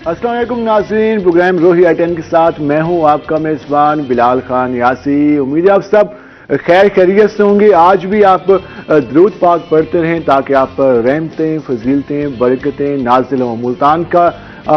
अस्सलाम वालेकुम नाज़रीन, प्रोग्राम रोही आई-10 के साथ मैं हूं आपका मेज़बान बिलाल खान यासी। उम्मीद है आप सब खैर खैरियत से होंगे। आज भी आप दरूद पाक पढ़ते रहें ताकि आप पर रहमतें, फजीलतें, बरकतें नाज़िल हों। मुल्तान का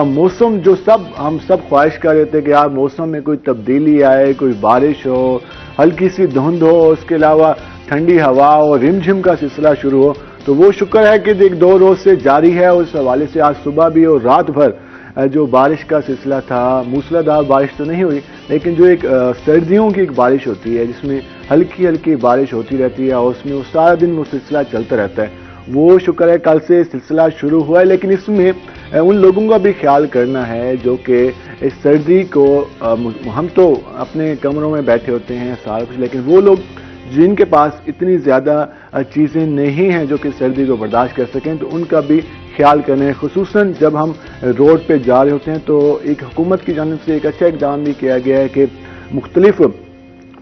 मौसम जो हम सब ख्वाहिश कर रहे थे कि यार मौसम में कोई तब्दीली आए, कोई बारिश हो, हल्की सी धुंध हो, उसके अलावा ठंडी हवा और रिमझिम का सिलसिला शुरू हो, तो वो शुक्र है कि एक 2 रोज से जारी है। उस हवाले से आज सुबह भी और रात भर जो बारिश का सिलसिला था, मूसलाधार बारिश तो नहीं हुई, लेकिन जो एक सर्दियों की एक बारिश होती है जिसमें हल्की हल्की बारिश होती रहती है और उसमें वो सारा दिन वो सिलसिला चलता रहता है, वो शुक्र है कल से सिलसिला शुरू हुआ है। लेकिन इसमें उन लोगों का भी ख्याल करना है जो कि इस सर्दी को हम तो अपने कमरों में बैठे होते हैं सारा कुछ, लेकिन वो लोग जिनके पास इतनी ज़्यादा चीज़ें नहीं हैं जो कि सर्दी को बर्दाश्त कर सकें, तो उनका भी ख्याल करें। खुसूसन जब हम रोड पे जा रहे होते हैं तो एक हुकूमत की जानिब से एक अच्छा इक़दाम भी किया गया है कि मुख्तलिफ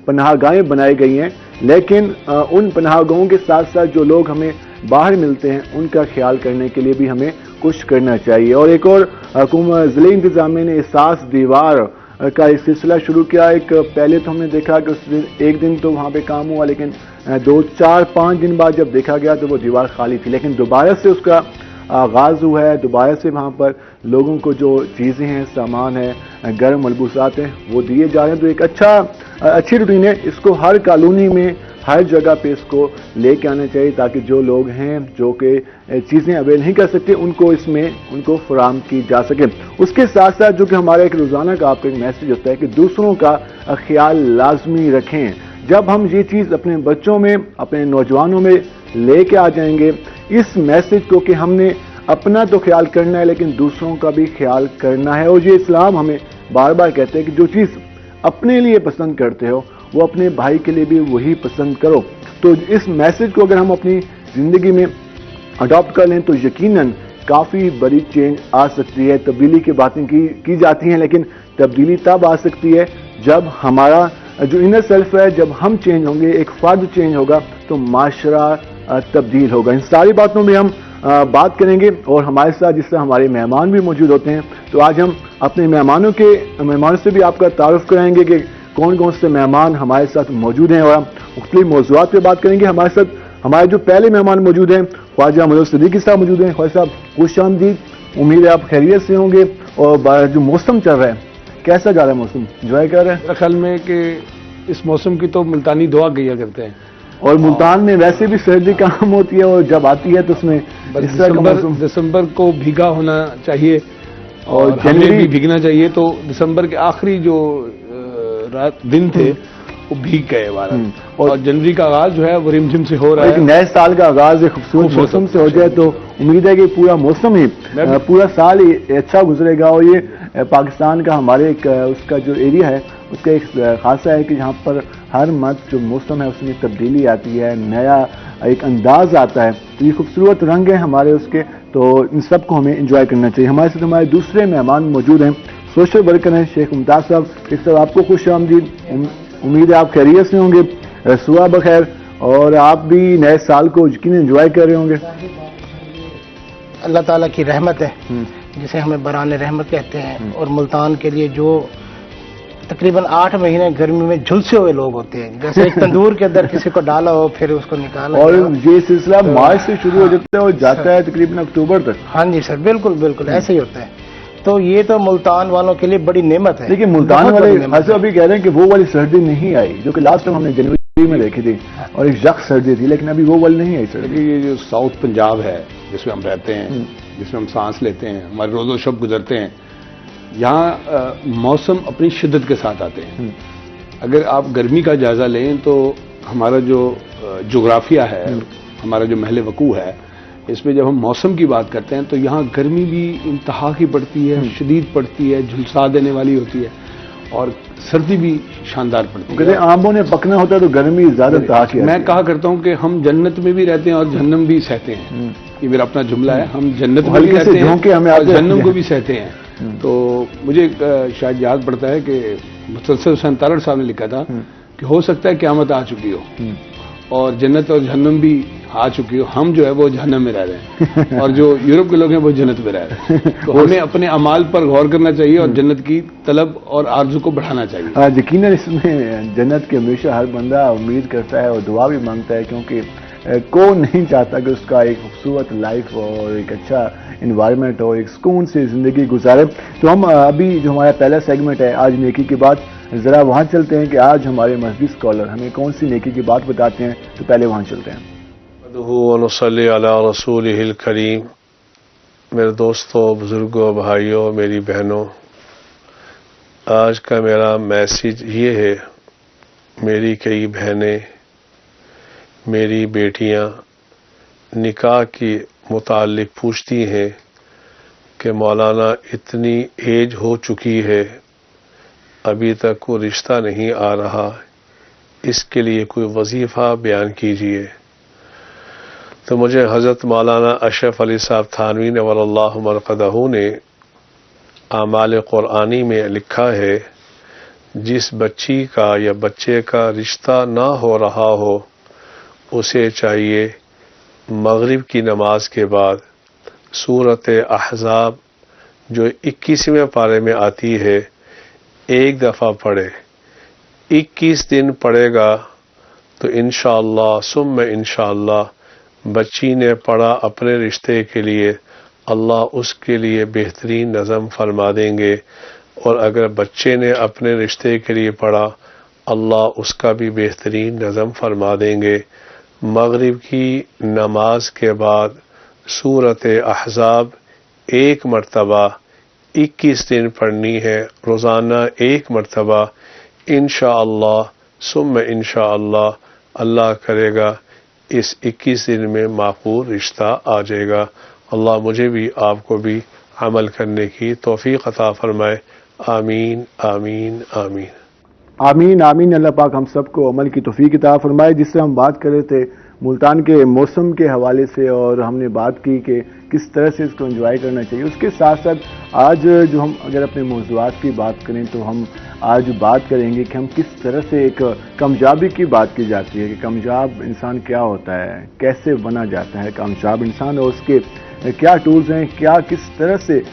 पनाहगाहें बनाई गई हैं, लेकिन उन पनाहगाहों के साथ साथ जो लोग हमें बाहर मिलते हैं उनका ख्याल करने के लिए भी हमें कुछ करना चाहिए। और एक और ज़िले इंतज़ामिया ने एहसास दीवार का एक सिलसिला शुरू किया। एक पहले तो हमने देखा कि उस दिन एक दिन तो वहाँ पे काम हुआ, लेकिन 2, 4, 5 दिन बाद जब देखा गया तो वो दीवार खाली थी, लेकिन दोबारा से उसका आगाज हुआ है। दोबारा से वहाँ पर लोगों को जो चीज़ें हैं, सामान है, गर्म मलबूसात हैं, वो दिए जा रहे हैं। तो एक अच्छी रूटीन है, इसको हर कॉलोनी में हर जगह पे इसको लेके आना चाहिए ताकि जो लोग हैं जो कि चीज़ें अवेल नहीं कर सकते उनको फराहम की जा सके। उसके साथ साथ जो कि हमारा एक रोज़ाना का आपका एक मैसेज होता है कि दूसरों का ख्याल लाजमी रखें। जब हम ये चीज़ अपने बच्चों में, अपने नौजवानों में लेके आ जाएंगे इस मैसेज को कि हमने अपना तो ख्याल करना है लेकिन दूसरों का भी ख्याल करना है, और ये इस्लाम हमें बार बार कहते हैं कि जो चीज़ अपने लिए पसंद करते हो वो अपने भाई के लिए भी वही पसंद करो। तो इस मैसेज को अगर हम अपनी ज़िंदगी में अडॉप्ट कर लें तो यकीनन काफ़ी बड़ी चेंज आ सकती है। तब्दीली की बातें की जाती हैं, लेकिन तब्दीली तब आ सकती है जब हमारा जो इनर सेल्फ है, जब हम चेंज होंगे, एक फर्द चेंज होगा तो माशरा तब्दील होगा। इन सारी बातों में हम बात करेंगे और हमारे साथ जिस तरह हमारे मेहमान भी मौजूद होते हैं, तो आज हम अपने मेहमानों से भी आपका तारुफ कराएंगे कि कौन कौन से मेहमान हमारे साथ मौजूद हैं, और हम मुख्तलिफ मौज़ूआत पे बात करेंगे। हमारे साथ हमारे जो पहले मेहमान मौजूद हैं ख्वाजा मुजफ्फर सिद्दीकी साहब मौजूद हैं। ख्वाजा साहब खुशामदीद, उम्मीद है आप खैरियत से होंगे। और जो मौसम चल रहा है, कैसा जा रहा है मौसम, एंजॉय कर रहे हैं? मेरे ख्याल में कि इस मौसम की तो मुल्तानी दुआ किया करते हैं, और मुल्तान में वैसे भी सर्दी कम होती है और जब आती है तो उसमें दिसंबर को भीगा होना चाहिए और जनवरी भी भीगना चाहिए। तो दिसंबर के आखिरी जो दिन थे वो भीग गए भारत, और जनवरी का आगाज जो है वो रिमझिम से हो रहा है। नए साल का आगाज एक खूबसूरत मौसम से हो जाए तो उम्मीद है कि पूरा मौसम ही पूरा साल ही अच्छा गुजरेगा। और ये पाकिस्तान का हमारे उसका जो एरिया है उसका एक खासा है कि जहाँ पर हर मत जो मौसम है उसमें तब्दीली आती है, नया एक अंदाज आता है। तो ये खूबसूरत रंग है हमारे उसके, तो इन सब को हमें इंजॉय करना चाहिए। हमारे साथ हमारे दूसरे मेहमान मौजूद हैं, सोशल वर्कर हैं शेख मुमताज साहब। शेख साहब आपको खुश आमदीद, उम्मीद है आप खैरियत से होंगे, सुबह बखैर, और आप भी नए साल को यकीन एंजॉय कर रहे होंगे। अल्लाह ताला की रहमत है जिसे हमें बरान रहमत कहते हैं, और मुल्तान के लिए जो तकरीबन 8 महीने गर्मी में झुलसे हुए लोग होते हैं, जैसे एक तंदूर के अंदर किसी को डाला हो फिर उसको निकाला, और ये सिलसिला मार्च से शुरू हो जाता है और जाता है तकरीबन अक्टूबर तक। हाँ जी सर, बिल्कुल बिल्कुल ऐसे ही होता है। तो ये तो मुल्तान वालों के लिए बड़ी नेमत है। लेकिन मुल्तान वाले अभी कह रहे हैं कि वो वाली सर्दी नहीं आई जो कि लास्ट टाइम हमने जनवरी में देखी थी, और एक सख्त सर्दी थी, लेकिन अभी वो वाली नहीं आई सर्दी। ये जो साउथ पंजाब है जिसमें हम रहते हैं, जिसमें हम सांस लेते हैं, हमारे रोजो शब गुजरते हैं, यहाँ मौसम अपनी शिद्दत के साथ आते हैं। अगर आप गर्मी का जायजा लें तो हमारा जो जोग्राफिया है, हमारा जो महल वकू है, इसमें जब हम मौसम की बात करते हैं तो यहाँ गर्मी भी इंतहा की पड़ती है, शदीद पड़ती है, झुलसा देने वाली होती है, और सर्दी भी शानदार पड़ती है। आमों ने पकना होता है तो गर्मी ज्यादा इंतहा की। मैं कहा करता हूँ कि हम जन्नत में भी रहते हैं और जहन्नम भी सहते हैं। ये मेरा अपना जुमला है, हम जन्नत में भी रहते हैं और जहन्नम को भी सहते हैं। तो मुझे शायद याद पड़ता है कि मुसलसल हुसैन तारड़ साहब ने लिखा था कि हो सकता है क़यामत आ चुकी हो और जन्नत और जहन्नम भी आ चुकी हो, हम जो है वो जहन्नम में रह रहे हैं और जो यूरोप के लोग हैं वो जन्नत में रह रहे हैं। तो हमें अपने अमाल पर गौर करना चाहिए और जन्नत की तलब और आरजू को बढ़ाना चाहिए। यकीनन इसमें जन्नत की हमेशा हर बंदा उम्मीद करता है और दुआ भी मांगता है, क्योंकि कौन नहीं चाहता कि उसका एक खूबसूरत लाइफ और एक अच्छा इन्वायरमेंट हो, एक सुकून से ज़िंदगी गुजारे। तो हम अभी जो हमारा पहला सेगमेंट है आज नेकी की बात, ज़रा वहाँ चलते हैं कि आज हमारे मस्जिद स्कॉलर हमें कौन सी नेकी की बात बताते हैं। तो पहले वहाँ चलते हैं। वनुसल्ली अला रसूलिहिल करीम। मेरे दोस्तों, बुजुर्गों, भाइयों, मेरी बहनों, आज का मेरा मैसेज ये है, मेरी कई बहनें, मेरी बेटियां निकाह के मुताल्लिक पूछती हैं कि मौलाना इतनी एज हो चुकी है, अभी तक कोई रिश्ता नहीं आ रहा, इसके लिए कोई वजीफ़ा बयान कीजिए। तो मुझे हज़रत मौलाना अशरफ अली साहब थानवी नव्वरल्लाहु मरक़दहू ने आमाल क़ुरआनी में लिखा है, जिस बच्ची का या बच्चे का रिश्ता ना हो रहा हो, उसे चाहिए मगरिब की नमाज के बाद सूरत अहज़ाब जो 21वें पारे में आती है एक दफ़ा पढ़े। 21 दिन पढ़ेगा तो इंशाअल्लाह सुम्मा इंशाअल्लाह बच्ची ने पढ़ा अपने रिश्ते के लिए, अल्लाह उसके लिए बेहतरीन नज़म फरमा देंगे, और अगर बच्चे ने अपने रिश्ते के लिए पढ़ा, अल्लाह उसका भी बेहतरीन नज़म फरमा देंगे। मगरिब की नमाज के बाद सूरत अहज़ाब एक मरतबा 21 दिन पढ़नी है, रोज़ाना एक मरतबा। इंशाअल्लाह सुम्मा इंशाअल्लाह अल्लाह करेगा इस 21 दिन में माकूल रिश्ता आ जाएगा। अल्लाह मुझे भी आपको भी अमल करने की तौफीक अता फरमाए। आमीन आमीन आमीन आमीन आमीन। अल्लाह पाक हम सबको अमल की तौफीक अता फरमाए। जिससे हम बात कर रहे थे मुल्तान के मौसम के हवाले से, और हमने बात की कि किस तरह से इसको एंजॉय करना चाहिए। उसके साथ साथ आज जो हम अगर अपने मौज़ूआत की बात करें तो हम आज बात करेंगे कि हम किस तरह से एक कामयाबी की बात की जाती है कि कामयाब इंसान क्या होता है, कैसे बना जाता है कामयाब इंसान, और उसके क्या टूल्स हैं, क्या किस तरह से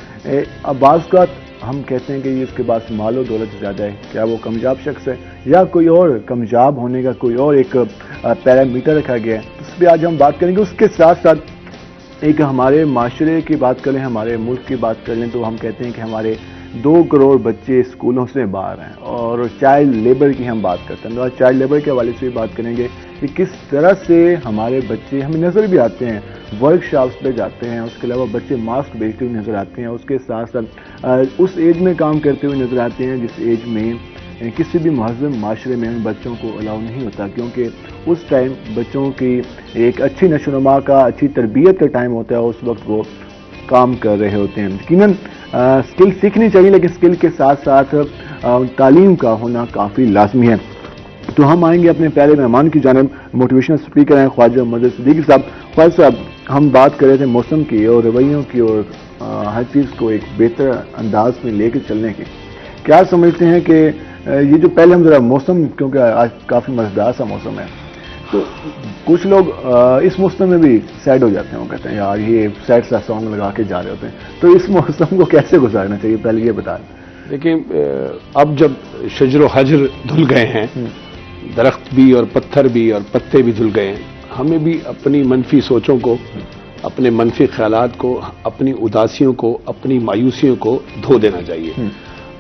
बाज़ का हम कहते हैं कि ये उसके पास मालो दौलत ज़्यादा है, क्या वो कामयाब शख्स है या कोई और कामयाब होने का कोई और एक पैरामीटर रखा गया है, उस पर आज हम बात करेंगे। उसके साथ साथ एक हमारे माशरे की बात करें, हमारे मुल्क की बात कर लें तो हम कहते हैं कि हमारे 2 करोड़ बच्चे स्कूलों से बाहर हैं, और चाइल्ड लेबर की हम बात करते हैं तो आज चाइल्ड लेबर के हवाले से भी बात करेंगे कि किस तरह से हमारे बच्चे हमें नज़र भी आते हैं, वर्कशॉप्स पे जाते हैं, उसके अलावा बच्चे मास्क बेचते हुए नज़र आते हैं, उसके साथ साथ उस एज में काम करते हुए नज़र आते हैं जिस एज में किसी भी महज़ब माशरे में उन बच्चों को अलाउ नहीं होता, क्योंकि उस टाइम बच्चों की एक अच्छी नशोनुमा का, अच्छी तरबियत का टाइम होता है, उस वक्त वो काम कर रहे होते हैं। यकीनन स्किल सीखनी चाहिए, लेकिन स्किल के साथ साथ तालीम का होना काफ़ी लाजमी है। तो हम आएंगे अपने पहले मेहमान की जानिब, मोटिवेशनल स्पीकर हैं ख्वाजा मदद सिद्दीकी साहब। ख्वाजा साहब, हम बात कर रहे थे मौसम की और रवैयों की और हर चीज़ को एक बेहतर अंदाज में लेकर चलने की। क्या समझते हैं कि ये जो पहले हम जरा मौसम, क्योंकि आज काफ़ी मज़ेदार सा मौसम है, तो कुछ लोग इस मौसम में भी सैड हो जाते हैं, वो कहते हैं यार ये सैड सा सॉन्ग लगा के जा रहे होते हैं, तो इस मौसम को कैसे गुजारना चाहिए, पहले ये बताएं। देखिए, अब जब शजर हजर धुल गए हैं, दरख्त भी और पत्थर भी और पत्ते भी धुल गए हैं, हमें भी अपनी मनफी सोचों को, अपने मनफी ख्यालात को, अपनी उदासियों को, अपनी मायूसियों को धो देना चाहिए,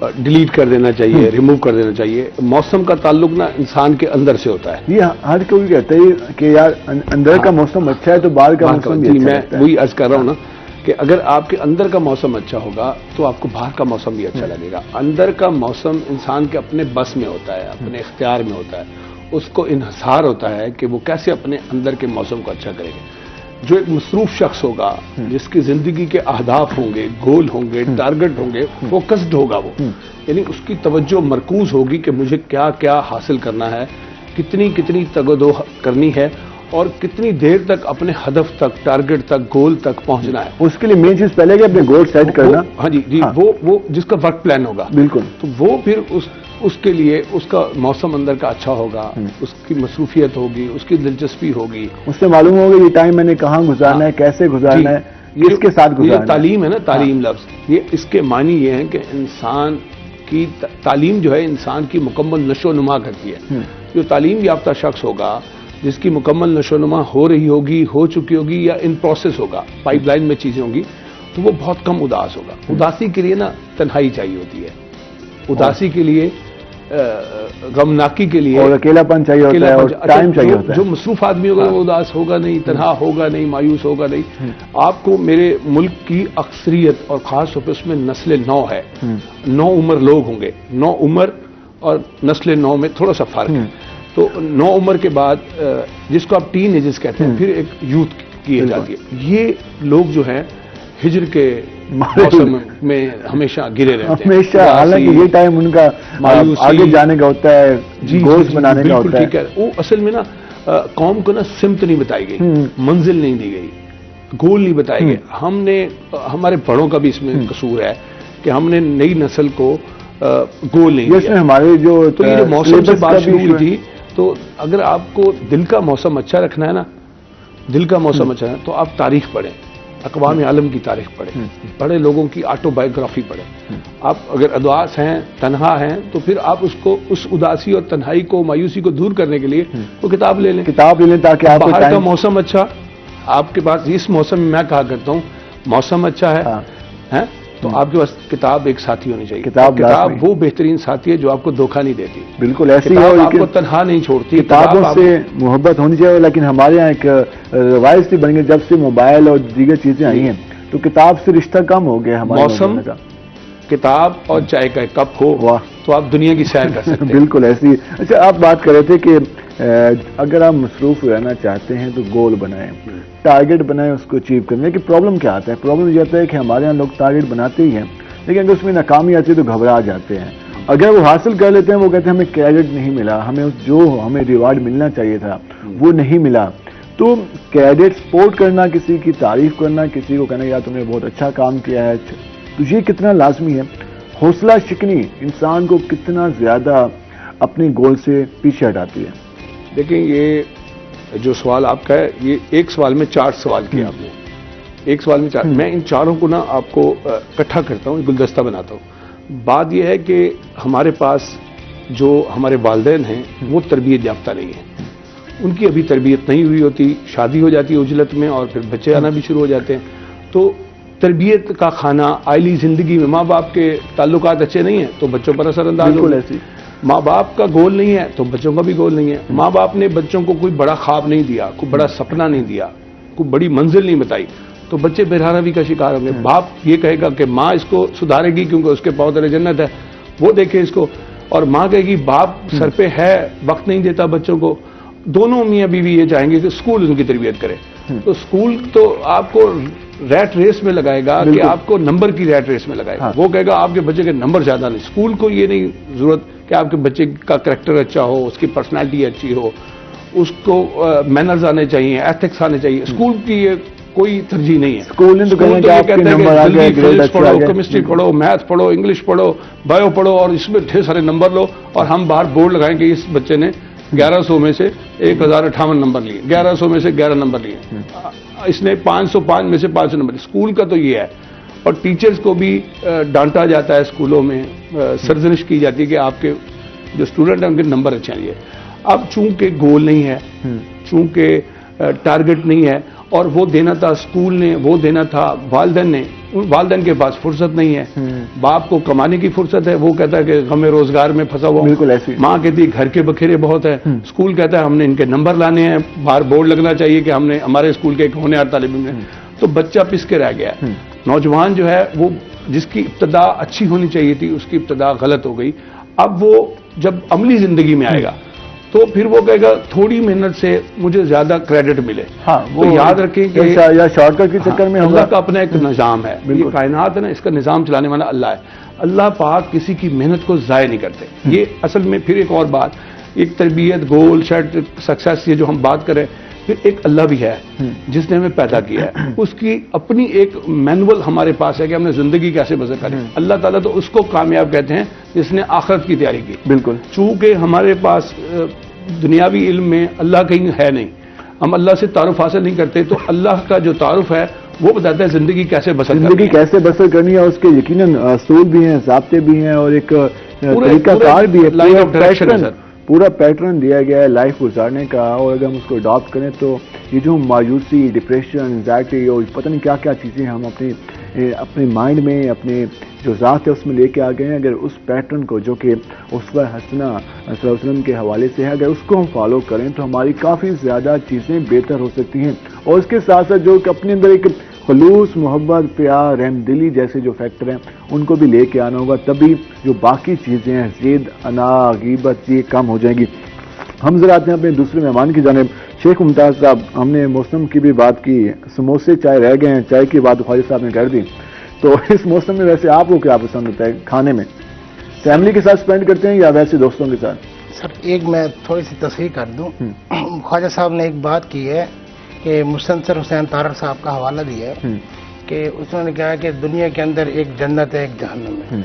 डिलीट कर देना चाहिए, रिमूव कर देना चाहिए। मौसम का ताल्लुक ना इंसान के अंदर से होता है। ये हर कोई कहता है कि यार अंदर का मौसम अच्छा है तो बाहर का मौसम भी अच्छा मैं वही अर्ज कर रहा हूँ ना कि अगर आपके अंदर का मौसम अच्छा होगा तो आपको बाहर का मौसम भी अच्छा लगेगा। अंदर का मौसम इंसान के अपने बस में होता है, अपने इख्तियार में होता है, उसको इन्हिसार होता है कि वो कैसे अपने अंदर के मौसम को अच्छा करेगा। जो एक मसरूफ शख्स होगा, जिसकी जिंदगी के अहदाफ होंगे, गोल होंगे, टारगेट होंगे, फोकस्ड होगा वो, यानी उसकी तवज्जो मरकूज होगी कि मुझे क्या क्या हासिल करना है, कितनी कितनी तगदो करनी है, और कितनी देर तक अपने हदफ तक, टारगेट तक, गोल तक पहुंचना है। उसके लिए मेन चीज पहले कि अपने गोल सेट करना। हाँ जी जी, हाँ। वो जिसका वर्क प्लान होगा, बिल्कुल, तो वो फिर उसके लिए उसका मौसम अंदर का अच्छा होगा, उसकी मसरूफियत होगी, उसकी दिलचस्पी होगी, उससे मालूम होगा ये टाइम मैंने कहाँ गुजारना है, कैसे गुजारना है, किसके साथ ये गुजारना है। तालीम है ना, तालीम लफ्ज, ये इसके मानी ये है कि इंसान की तालीम जो है इंसान की मुकम्मल नशोनुमा करती है। जो तालीम याफ्ता शख्स होगा, जिसकी मुकम्मल नशोनुमा हो रही होगी, हो चुकी होगी या इन प्रोसेस होगा, पाइपलाइन में चीजें होंगी, तो वो बहुत कम उदास होगा। उदासी के लिए ना तन्हाई चाहिए होती है, उदासी के लिए, गमनाकी के लिए और अकेलापन चाहिए होता है, और टाइम चाहिए होता है। जो मसरूफ आदमी होगा वो उदास होगा नहीं, तन्हा होगा नहीं, मायूस होगा नहीं। आपको मेरे मुल्क की अक्सरियत और खास तौर पर उसमें नस्ल नौ है, 9 उम्र लोग होंगे, 9 उम्र और नस्ल 9 में थोड़ा सा फर्क है। तो 9 उम्र के बाद जिसको आप टीन एजेस कहते हैं, फिर एक यूथ की एज आती है। ये लोग जो हैं हिजर के मौसम में हमेशा गिरे रहते हैं, हमेशा, हालांकि ये टाइम उनका आगे जाने का होता है, गोल्स बनाने का होता है। ठीक है, वो असल में ना कौम को ना सिमत नहीं बताई गई, मंजिल नहीं दी गई, गोल नहीं बताए गए। हमने, हमारे बड़ों का भी इसमें कसूर है कि हमने नई नस्ल को गोल नहीं दिया। हमारे तो ये जो मौसम से बात शुरू हुई थी, तो अगर आपको दिल का मौसम अच्छा रखना है ना, दिल का मौसम अच्छा है, तो आप तारीख पढ़ें, अक़वाम आलम की तारीख पढ़ें, बड़े लोगों की ऑटोबायोग्राफी पढ़ें। आप अगर उदास हैं, तन्हा हैं, तो फिर आप उसको, उस उदासी और तन्हाई को, मायूसी को दूर करने के लिए वो किताब ले लें, ताकि आपको बाहर का मौसम अच्छा, आपके पास इस मौसम में, मैं कहा करता हूँ मौसम अच्छा है, तो आपके पास किताब एक साथी होनी चाहिए। किताब वो बेहतरीन साथी है जो आपको धोखा नहीं देती। बिल्कुल ऐसी है, आपको तन्हा नहीं छोड़ती। किताबों से मोहब्बत होनी चाहिए, लेकिन हमारे यहाँ एक रवायत सी बन गई, जब से मोबाइल और दीगर चीजें आई हैं, तो किताब से रिश्ता कम हो गया हमारे मौसम का। किताब और चाय का कप हो, वाह, तो आप दुनिया की सैर कर सकते हैं। बिल्कुल ऐसी। अच्छा, आप बात कर रहे थे कि अगर आप मसरूफ रहना चाहते हैं तो गोल बनाएं, टारगेट बनाएं, उसको अचीव करने की। प्रॉब्लम क्या आता है? प्रॉब्लम ये आता है कि हमारे यहाँ लोग टारगेट बनाते ही हैं, लेकिन अगर उसमें नाकामी आती है तो घबरा जाते हैं। अगर वो हासिल कर लेते हैं, वो कहते हैं हमें क्रेडिट नहीं मिला, हमें जो हमें रिवार्ड मिलना चाहिए था वो नहीं मिला। तो क्रेडिट, सपोर्ट करना, किसी की तारीफ करना, किसी को कहना यार तुमने बहुत अच्छा काम किया है, तो ये कितना लाजमी है? हौसला शिकनी इंसान को कितना ज्यादा अपने गोल से पीछे हटाती है? देखिए, ये जो सवाल आपका है, ये एक सवाल में 4 सवाल किए आपने, एक सवाल में 4। मैं इन चारों को ना आपको इकट्ठा करता हूँ, गुलदस्ता बनाता हूँ। बात यह है कि हमारे पास जो हमारे वालिदैन हैं वो तरबियत याफ्ता नहीं है, उनकी अभी तरबियत नहीं हुई होती, शादी हो जाती है उजलत में और फिर बच्चे आना भी शुरू हो जाते हैं। तो तरबियत का खाना आइली जिंदगी में, माँ बाप के ताल्लुकात अच्छे नहीं है तो बच्चों पर असरअंदाज होगा। माँ बाप का गोल नहीं है तो बच्चों का भी गोल नहीं है। माँ बाप ने बच्चों को कोई बड़ा ख्वाब नहीं दिया, कोई बड़ा सपना नहीं दिया, कोई बड़ी मंजिल नहीं बताई, तो बच्चे बेरहनवी का शिकार होंगे। बाप ये कहेगा कि माँ इसको सुधारेगी क्योंकि उसके पाँव तले जन्नत है, वो देखे इसको, और माँ कहेगी बाप सर पे है, वक्त नहीं देता बच्चों को। दोनों मियाँ बीवी ये चाहेंगे कि स्कूल उनकी तरबियत करे। तो स्कूल तो आपको रैट रेस में लगाएगा कि आपको नंबर की रैट रेस में लगाएगा। वो कहेगा आपके बच्चे के नंबर ज्यादा नहीं। स्कूल को ये नहीं जरूरत कि आपके बच्चे का करैक्टर अच्छा हो, उसकी पर्सनालिटी अच्छी हो, उसको मैनर्स आने चाहिए, एथिक्स आने चाहिए। स्कूल की ये कोई तरजीह नहीं है। स्कूल ने तो कहते हैं कि फिजिक्स पढ़ो, केमिस्ट्री पढ़ो, मैथ पढ़ो, इंग्लिश पढ़ो, बायो पढ़ो और इसमें ढेर सारे नंबर लो, और हम बाहर बोर्ड लगाएं कि इस बच्चे ने 1100 में से 1058 नंबर लिए, 1100 में से 11 नंबर लिए, इसने 505 में से 500 नंबर। स्कूल का तो ये है। और टीचर्स को भी डांटा जाता है स्कूलों में, सरजनिश की जाती है कि आपके जो स्टूडेंट हैं उनके नंबर अच्छे लिए। अब चूंकि गोल नहीं है, चूंकि टारगेट नहीं है, और वो देना था स्कूल ने, वो देना था वालिदैन ने, वालिदैन के पास फुर्सत नहीं है। बाप को कमाने की फुर्सत है, वो कहता है कि गमे रोजगार में फंसा हुआ। बिल्कुल ऐसी। माँ कहती है घर के बखेरे बहुत है। स्कूल कहता है हमने इनके नंबर लाने हैं, बाहर बोर्ड लगना चाहिए कि हमने हमारे स्कूल के होनहार तालिब इल्म हैं। तो बच्चा पिस के रह गया। नौजवान जो है वो जिसकी इब्तदा अच्छी होनी चाहिए थी, उसकी इब्तदा गलत हो गई। अब वो जब अमली जिंदगी में आएगा तो फिर वो कहेगा थोड़ी मेहनत से मुझे ज्यादा क्रेडिट मिले। हाँ, वो तो याद रखें कि या शॉर्टकट के चक्कर में अल्लाह का अपना एक निजाम है। ये कायनात है ना, इसका निजाम चलाने वाला अल्लाह है। अल्लाह पाक किसी की मेहनत को जाया नहीं करते। ये असल में फिर एक और बात, एक तरबियत, गोल, सेट, सक्सेस, ये जो हम बात करें, फिर एक अल्लाह भी है जिसने हमें पैदा किया है, उसकी अपनी एक मैनुअल हमारे पास है कि हमने जिंदगी कैसे बसर करें। अल्लाह ताला तो उसको कामयाब कहते हैं जिसने आखिरत की तैयारी की। बिल्कुल। चूंकि हमारे पास दुनियावी इल्म में अल्लाह कहीं है नहीं, हम अल्लाह से तारुफ हासिल नहीं करते, तो अल्लाह का जो तारुफ है वो बताता है जिंदगी कैसे बसर करनी है। जिंदगी कैसे बसर करनी है, उसके यकीनन असूल भी हैं, ज़ाब्ते भी हैं और एक तरीकाकार भी है, लाइन ऑफ डायरेक्शन है सर। पूरा पैटर्न दिया गया है लाइफ गुजारने का। और अगर हम उसको अडॉप्ट करें तो ये जो मायूसी, डिप्रेशन, एंजाइटी और पता नहीं क्या क्या चीज़ें हम अपने माइंड में, अपने जो ज़ात है उसमें लेके आ गए हैं, अगर उस पैटर्न को जो कि उसवा हसना सल्लल्लाहु अलैहि वसल्लम के हवाले से है, अगर उसको हम फॉलो करें तो हमारी काफ़ी ज़्यादा चीज़ें बेहतर हो सकती हैं। और उसके साथ साथ जो कि अपने अंदर एक खलूस, मोहब्बत, प्यार, रहमदिली जैसे जो फैक्टर हैं उनको भी लेके आना होगा, तभी जो बाकी चीज़ें हैं, ज़िद, अना, गीबत, ये कम हो जाएंगी। हम जरा आते हैं अपने दूसरे मेहमान की जानिब। शेख मुमताज़ साहब, हमने मौसम की भी बात की, समोसे चाय रह गए हैं, चाय की बात ख्वाजा साहब ने कर दी, तो इस मौसम में वैसे आपको क्या पसंद होता है खाने में? फैमिली के साथ स्पेंड करते हैं या वैसे दोस्तों के साथ? सर एक मैं थोड़ी सी तस्वीर कर दूं, ख्वाजा साहब ने एक बात की है कि मुस्तनसर हुसैन तारड़ साहब का हवाला दिया है कि उसने कहा कि दुनिया के अंदर एक जन्नत है, एक जहन्नम है।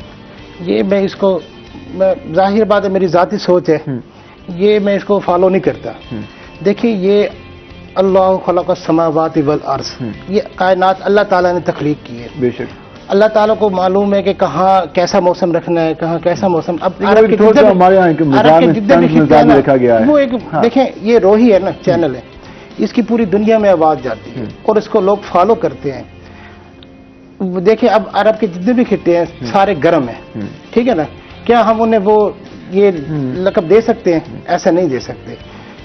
ये मैं जाहिर बात है, मेरी जाती सोच है, ये मैं इसको फॉलो नहीं करता। देखिए, ये अल्लाह खलक़ अस्समावाति वल अर्ज़, ये कायनात अल्लाह ताला ने तख्लीक की है। बेशक अल्लाह ताला को मालूम है कि कहाँ कैसा मौसम रखना है, कहाँ कैसा मौसम। अब हमारे यहाँ जितने भी खिते हैं देखा गया है, वो एक देखें, ये रोही है ना, चैनल है, इसकी पूरी दुनिया में आवाज जाती है और इसको लोग फॉलो करते हैं। देखिए, अब अरब के जितने भी खिते हैं सारे गर्म हैं, ठीक है ना, क्या हम उन्हें वो ये लक़ब दे सकते हैं? ऐसा नहीं दे सकते।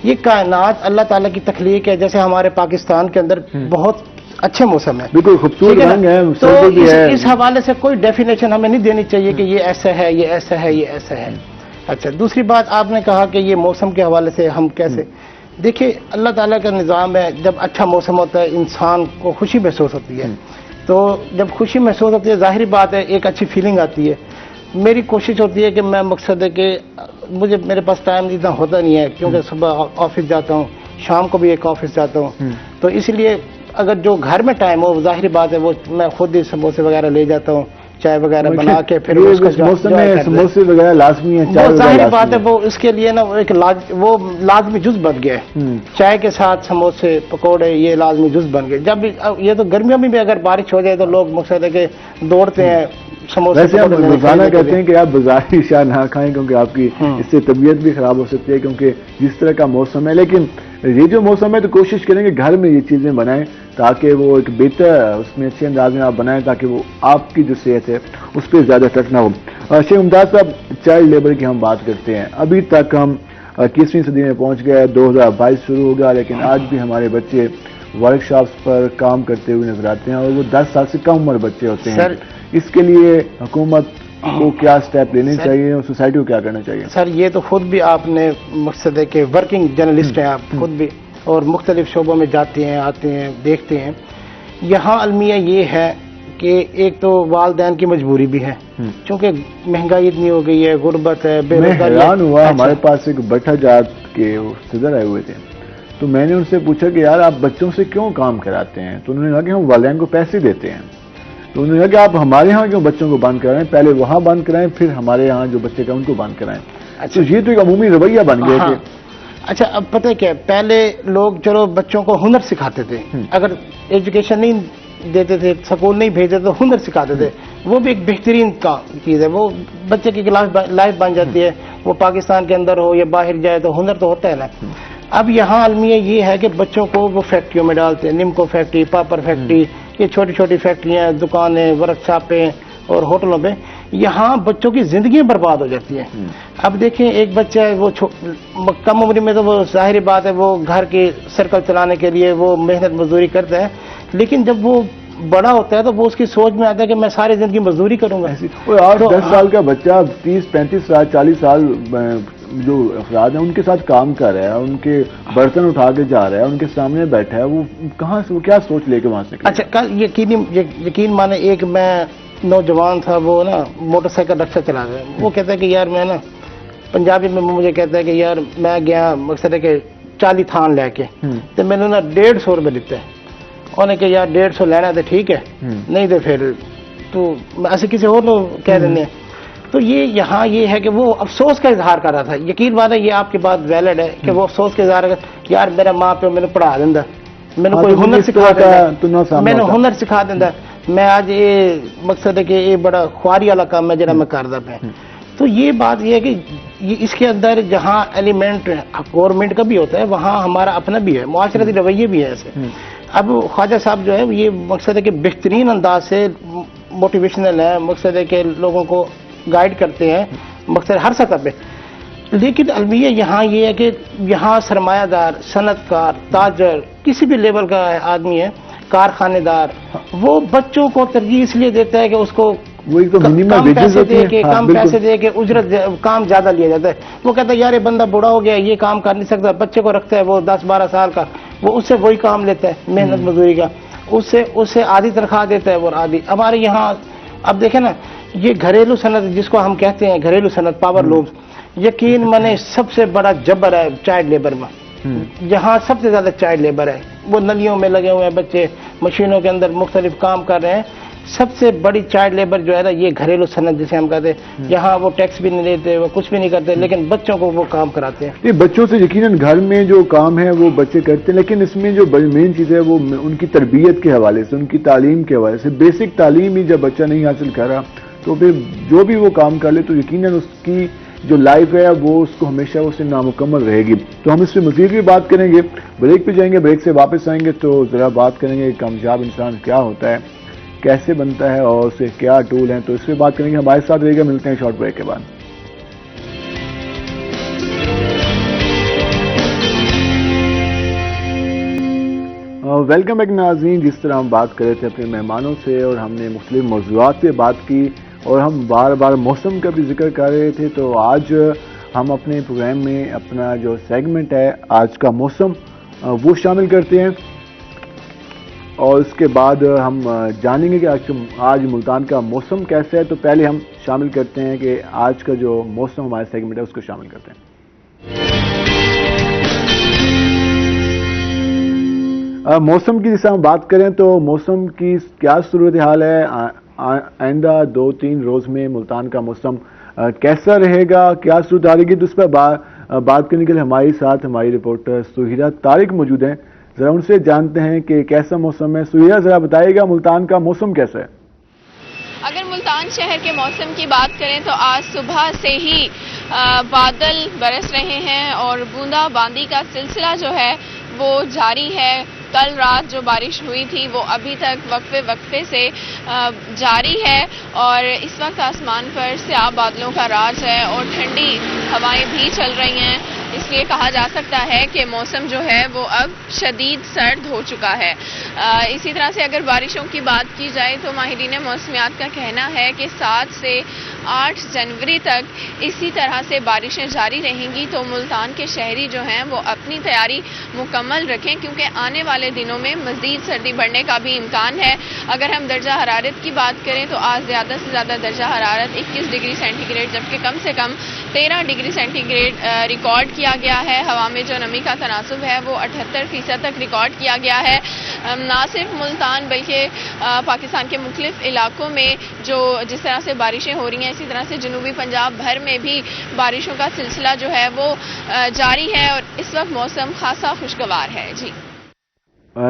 ये कायनात अल्लाह ताला की तख्लीक है। जैसे हमारे पाकिस्तान के अंदर बहुत अच्छे मौसम है, बिल्कुल खूबसूरत रंग है, तो इस हवाले से कोई डेफिनेशन हमें नहीं देनी चाहिए कि ये ऐसा है, ये ऐसा है, ये ऐसा है। अच्छा, दूसरी बात आपने कहा कि ये मौसम के हवाले से हम कैसे, देखिए अल्लाह ताला का निज़ाम है, जब अच्छा मौसम होता है इंसान को खुशी महसूस होती है, तो जब खुशी महसूस होती है जाहिर बात है एक अच्छी फीलिंग आती है। मेरी कोशिश होती है कि मैं मकसद है कि मेरे पास टाइम इतना होता नहीं है, क्योंकि सुबह ऑफिस जाता हूँ, शाम को भी एक ऑफिस जाता हूँ, तो इसलिए अगर जो घर में टाइम हो जाहिर बात है वो मैं खुद ही समोसे वगैरह ले जाता हूँ, चाय वगैरह बना के, फिर मौसम में समोसे वगैरह लाजमी है, चाय जाहिर बात है वो इसके लिए ना एक लाजमी जुज बन गया है। चाय के साथ समोसे, पकौड़े, ये लाजमी जुज बन गए। जब भी ये तो गर्मियों में भी अगर बारिश हो जाए तो लोग मकसद है कि दौड़ते हैं समोसे। वैसे हम रोजाना कहते हैं कि आप बाजारी अशिया ना खाएं क्योंकि आपकी इससे तबीयत भी खराब हो सकती है, क्योंकि जिस तरह का मौसम है। लेकिन ये जो मौसम है तो कोशिश करेंगे घर में ये चीजें बनाएं ताकि वो एक बेहतर उसमें अच्छे अंदाज में आप बनाएं, ताकि वो आपकी जो सेहत है उस पर ज्यादा इफेक्ट ना हो। शेख मुमताज साहब, चाइल्ड लेबर की हम बात करते हैं, अभी तक हम 21वीं सदी में पहुंच गए, 2022 शुरू हो गया, लेकिन आज भी हमारे बच्चे वर्कशॉप्स पर काम करते हुए नजर आते हैं और वो 10 साल से कम उम्र बच्चे होते हैं। इसके लिए हुकूमत को क्या स्टेप लेने चाहिए और सोसाइटी को क्या करना चाहिए? सर ये तो खुद भी आपने मकसद है कि वर्किंग जर्नलिस्ट हैं आप खुद भी, और मुख्तलिफ शोबों में जाते हैं, आते हैं, देखते हैं। यहाँ अलमिया ये है कि एक तो वालदैन की मजबूरी भी है, क्योंकि महंगाई इतनी हो गई है, गुर्बत है, बेरोजगारी। हैरान हुआ, हमारे पास एक भट्टा जात के सदर आए हुए थे, तो मैंने उनसे पूछा कि यार आप बच्चों से क्यों काम कराते हैं? तो उन्होंने कहा कि हम वालदैन को पैसे देते हैं। तो उन्होंने कहा कि आप हमारे यहाँ क्यों बच्चों को बंद कराएं, पहले वहाँ बंद कराएं, फिर हमारे यहाँ जो बच्चे का उनको बंद कराएं। अच्छा, तो ये तो एक अमूमी रवैया बन गया कि अच्छा, अब पता है क्या, पहले लोग चलो बच्चों को हुनर सिखाते थे, अगर एजुकेशन नहीं देते थे, स्कूल नहीं भेजते तो हुनर सिखाते थे, वो भी एक बेहतरीन चीज़ है, वो बच्चे की लाइफ बन जाती है, वो पाकिस्तान के अंदर हो या बाहर जाए तो हुनर तो होता है ना। अब यहाँ अलमिया ये है कि बच्चों को वो फैक्ट्रियों में डालते हैं, निमको फैक्ट्री, पापड़ फैक्ट्री, ये छोटी छोटी फैक्ट्रियाँ, दुकानें, वर्कशॉपें और होटलों पे, यहाँ बच्चों की जिंदगी बर्बाद हो जाती है। अब देखें, एक बच्चा है वो कम उम्र में तो वो जाहिर बात है वो घर के सर्कल चलाने के लिए वो मेहनत मजदूरी करता है, लेकिन जब वो बड़ा होता है तो वो उसकी सोच में आता है कि मैं सारी जिंदगी मजदूरी करूंगा। 8-10 साल का बच्चा 30-35 साल 40 साल जो अफराद हैं उनके साथ काम कर रहा है, उनके बर्तन उठा के जा रहा है, उनके सामने बैठा है, वो कहाँ से, वो क्या सोच लेके वहां से? अच्छा, कल यकीन माने एक मैं नौजवान था, वो ना मोटरसाइकिल रिक्शा चला रहा है, वो कहता है कि यार मैं ना, पंजाबी में मुझे कहता है कि यार मैं गया मकसद है कि 40 थान लैके तो मैंने ना 150 रुपये दिते उन्हें कहा यार 150 लेना तो ठीक है नहीं तो फिर तो ऐसे किसी और को कह देंगे हैं। तो ये यहाँ ये है कि वो अफसोस का इजहार कर रहा था। यकीन बात है ये आपकी बात वैलिड है कि वो अफसोस का इजहार कर यार मेरा माँ प्यो मैंने पढ़ा देंदा मैंने कोई हुनर सिखा देंदा मैंने हुनर सिखा देंदा मैं आज ये मकसद है कि ये बड़ा ख्वारी वाला काम है जरा मैं करदा पे। तो ये बात ये है कि ये इसके अंदर जहाँ एलिमेंट गवर्नमेंट का भी होता है वहाँ हमारा अपना भी है मुआशरती रवैये भी है ऐसे। अब ख्वाजा साहब जो है ये मकसद है कि बेहतरीन अंदाज से मोटिवेशनल है मकसद है कि लोगों को गाइड करते हैं मकसद हर सतह पे। लेकिन अलमिया यहाँ ये है कि यहाँ सरमायादार सनतकार ताजर किसी भी लेवल का आदमी है कारखानेदार वो बच्चों को तरजीह इसलिए देता है कि उसको वो एक तो कम पैसे दे के कम पैसे दे के उजरत काम ज्यादा लिया जाता है। वो कहता है यार ये बंदा बूढ़ा हो गया ये काम कर नहीं सकता बच्चे को रखता है वो 10-12 साल का वो उससे वही काम लेता है मेहनत मजदूरी का उससे आधी तनख्वाह देता है वो आधी। हमारे यहाँ अब देखें ना ये घरेलू सनत जिसको हम कहते हैं घरेलू सनत पावर लूम्स यकीन माने सबसे बड़ा जबर है चाइल्ड लेबर में। यहाँ सबसे ज्यादा चाइल्ड लेबर है वो नलियों में लगे हुए हैं बच्चे मशीनों के अंदर मुख्तलिफ काम कर रहे हैं। सबसे बड़ी चाइल्ड लेबर जो है ना ये घरेलू सनत जिसे हम कहते हैं। यहाँ वो टैक्स भी नहीं लेते वो कुछ भी नहीं करते लेकिन बच्चों को वो काम कराते हैं। ये बच्चों से यकीनन घर में जो काम है वो बच्चे करते हैं लेकिन इसमें जो बड़ी मेन चीज़ है वो उनकी तरबियत के हवाले से उनकी तालीम के हवाले से बेसिक तालीम ही जब बच्चा नहीं हासिल कर रहा तो फिर जो भी वो काम कर ले तो यकीनन उसकी जो लाइफ है वो उसको हमेशा उससे नामुकम्मल रहेगी। तो हम इस पर मज़ीद भी बात करेंगे ब्रेक पे जाएंगे ब्रेक से वापस आएंगे तो ज़रा बात करेंगे कामयाब इंसान क्या होता है कैसे बनता है और उससे क्या टूल हैं तो इस पर बात करेंगे। हमारे साथ रहेगा मिलते हैं शॉर्ट ब्रेक के बाद। वेलकम बैक नाज़रीन। जिस तरह हम बात कर रहे थे अपने मेहमानों से और हमने मुख्तलिफ मौज़ूआत पे बात की और हम बार बार मौसम का भी जिक्र कर रहे थे तो आज हम अपने प्रोग्राम में अपना जो सेगमेंट है आज का मौसम वो शामिल करते हैं और इसके बाद हम जानेंगे कि आज मुल्तान का मौसम कैसा है। तो पहले हम शामिल करते हैं कि आज का जो मौसम हमारे सेगमेंट है उसको शामिल करते हैं। मौसम की जैसे हम बात करें तो मौसम की क्या सूरत हाल है आइंदा 2-3 रोज में मुल्तान का मौसम कैसा रहेगा क्या सूरत हाल रहेगी तो उस पर बात करने के लिए हमारे साथ हमारी रिपोर्टर सुहिरा तारिक मौजूद हैं। जरा उनसे जानते हैं कि कैसा मौसम है। सुहिरा जरा बताइएगा मुल्तान का मौसम कैसा है। अगर मुल्तान शहर के मौसम की बात करें तो आज सुबह से ही बादल बरस रहे हैं और बूंदाबांदी का सिलसिला जो है वो जारी है। कल रात जो बारिश हुई थी वो अभी तक वक्फे से जारी है और इस वक्त आसमान पर स्याह बादलों का राज है और ठंडी हवाएं भी चल रही हैं। इसलिए कहा जा सकता है कि मौसम जो है वो अब शदीद सर्द हो चुका है। इसी तरह से अगर बारिशों की बात की जाए तो माहिरीन मौसमियात का कहना है कि 7 से 8 जनवरी तक इसी तरह से बारिशें जारी रहेंगी। तो मुल्तान के शहरी जो हैं वो अपनी तैयारी मुकम्मल रखें क्योंकि आने वाले दिनों में मज़ीद सर्दी बढ़ने का भी इम्कान है। अगर हम दर्जा हरारत की बात करें तो आज ज़्यादा से ज़्यादा दर्जा हरारत 21 डिग्री सेंटीग्रेड जबकि कम से कम 13 डिग्री सेंटीग्रेड रिकॉर्ड किया गया है। हवा में जो नमी का तनासुब है वो 78% तक रिकॉर्ड किया गया है। ना सिर्फ मुल्तान बल्कि पाकिस्तान के मुख्तलिफ इलाकों में जो जिस तरह से बारिशें हो रही हैं इसी तरह से जनूबी पंजाब भर में भी बारिशों का सिलसिला जो है वो जारी है और इस वक्त मौसम खासा खुशगवार है। जी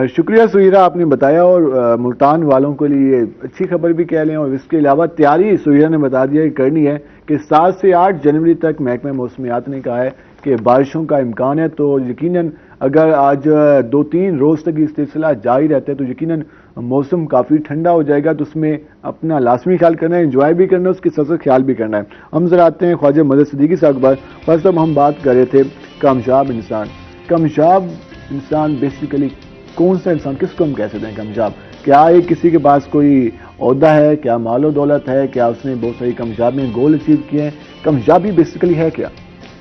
शुक्रिया सुहिरा आपने बताया और मुल्तान वालों के लिए अच्छी खबर भी कह लें और इसके अलावा तैयारी सुहिरा ने बता दिया कि करनी है कि 7 से 8 जनवरी तक महकमा मौसमियात ने कहा है कि बारिशों का इम्कान है। तो यकीनन अगर आज 2-3 रोज तक ये सिलसिला जारी रहता है तो यकीनन मौसम काफ़ी ठंडा हो जाएगा। तो उसमें अपना लाजमी ख्याल करना है इंजॉय भी करना है उसके साथ ख्याल भी करना है। हम जरा आते हैं ख्वाजा मदद सिद्दीकी साहब के बाद। फर्स्ट अब हम बात कर रहे थे कामयाब इंसान। कामयाब इंसान बेसिकली कौन सा इंसान किसको हम कह सकते हैं कामयाब? क्या ये किसी के पास कोई ओहदा है क्या मालो दौलत है क्या उसने बहुत सारी कामयाबी गोल अचीव किए हैं? कामयाबी बेसिकली है क्या?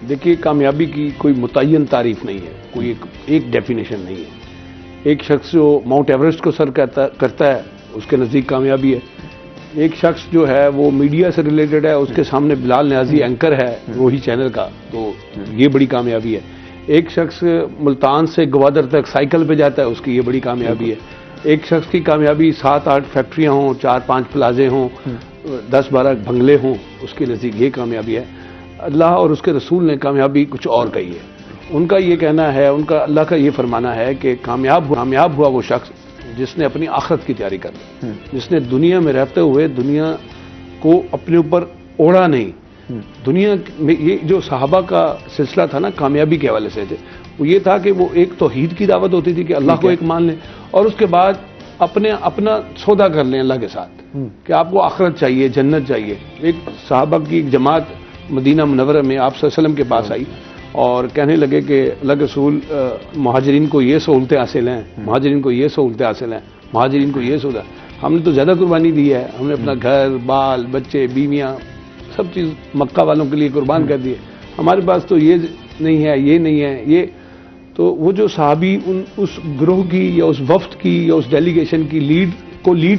देखिए कामयाबी की कोई मुतय्यन तारीफ नहीं है कोई एक डेफिनेशन नहीं है। एक शख्स जो माउंट एवरेस्ट को सर करता है उसके नज़दीक कामयाबी है। एक शख्स जो है वो मीडिया से रिलेटेड है उसके सामने बिलाल न्याजी एंकर है वही चैनल का तो ये बड़ी कामयाबी है। एक शख्स मुल्तान से ग्वादर तक साइकिल पे जाता है, उसकी ये बड़ी कामयाबी है। एक शख्स की कामयाबी 7-8 फैक्ट्रियां हों, 4-5 प्लाजे हों, 10-12 बंगले हों, उसके नज़दीक ये कामयाबी है। अल्लाह और उसके रसूल ने कामयाबी कुछ और कही है। उनका ये कहना है, उनका अल्लाह का ये फरमाना है कि कामयाब हुआ वो शख्स जिसने अपनी आखिरत की तैयारी कर ली, जिसने दुनिया में रहते हुए दुनिया को अपने ऊपर ओढ़ा नहीं। दुनिया में ये जो सहाबा का सिलसिला था ना, कामयाबी के हवाले से थे, वो ये था कि वो एक तौहीद की दावत होती थी कि अल्लाह को एक मान लें, और उसके बाद अपना सौदा कर लें अल्लाह के साथ कि आपको आखिरत चाहिए, जन्नत चाहिए। एक सहाबा की एक जमात मदीना मुनव्वरा में आप सल्लल्लाहु अलैहि वसल्लम के पास आई और कहने लगे कि अल्लाह के रसूल, मुहाजिरीन को ये सहूलतें हासिल हैं, मुहाजिरीन को ये सहूलतें हासिल हैं, मुहाजिरीन को ये सहूलत, हमने तो ज़्यादा कुर्बानी दी है, हमने अपना घर बाल बच्चे बीवियाँ सब चीज़ मक्का वालों के लिए कुर्बान कर दी है, हमारे पास तो ये नहीं है, ये नहीं है, ये। तो वो जो सहाबी उस ग्रोह की या उस वफ्द की या उस डेलीगेशन की लीड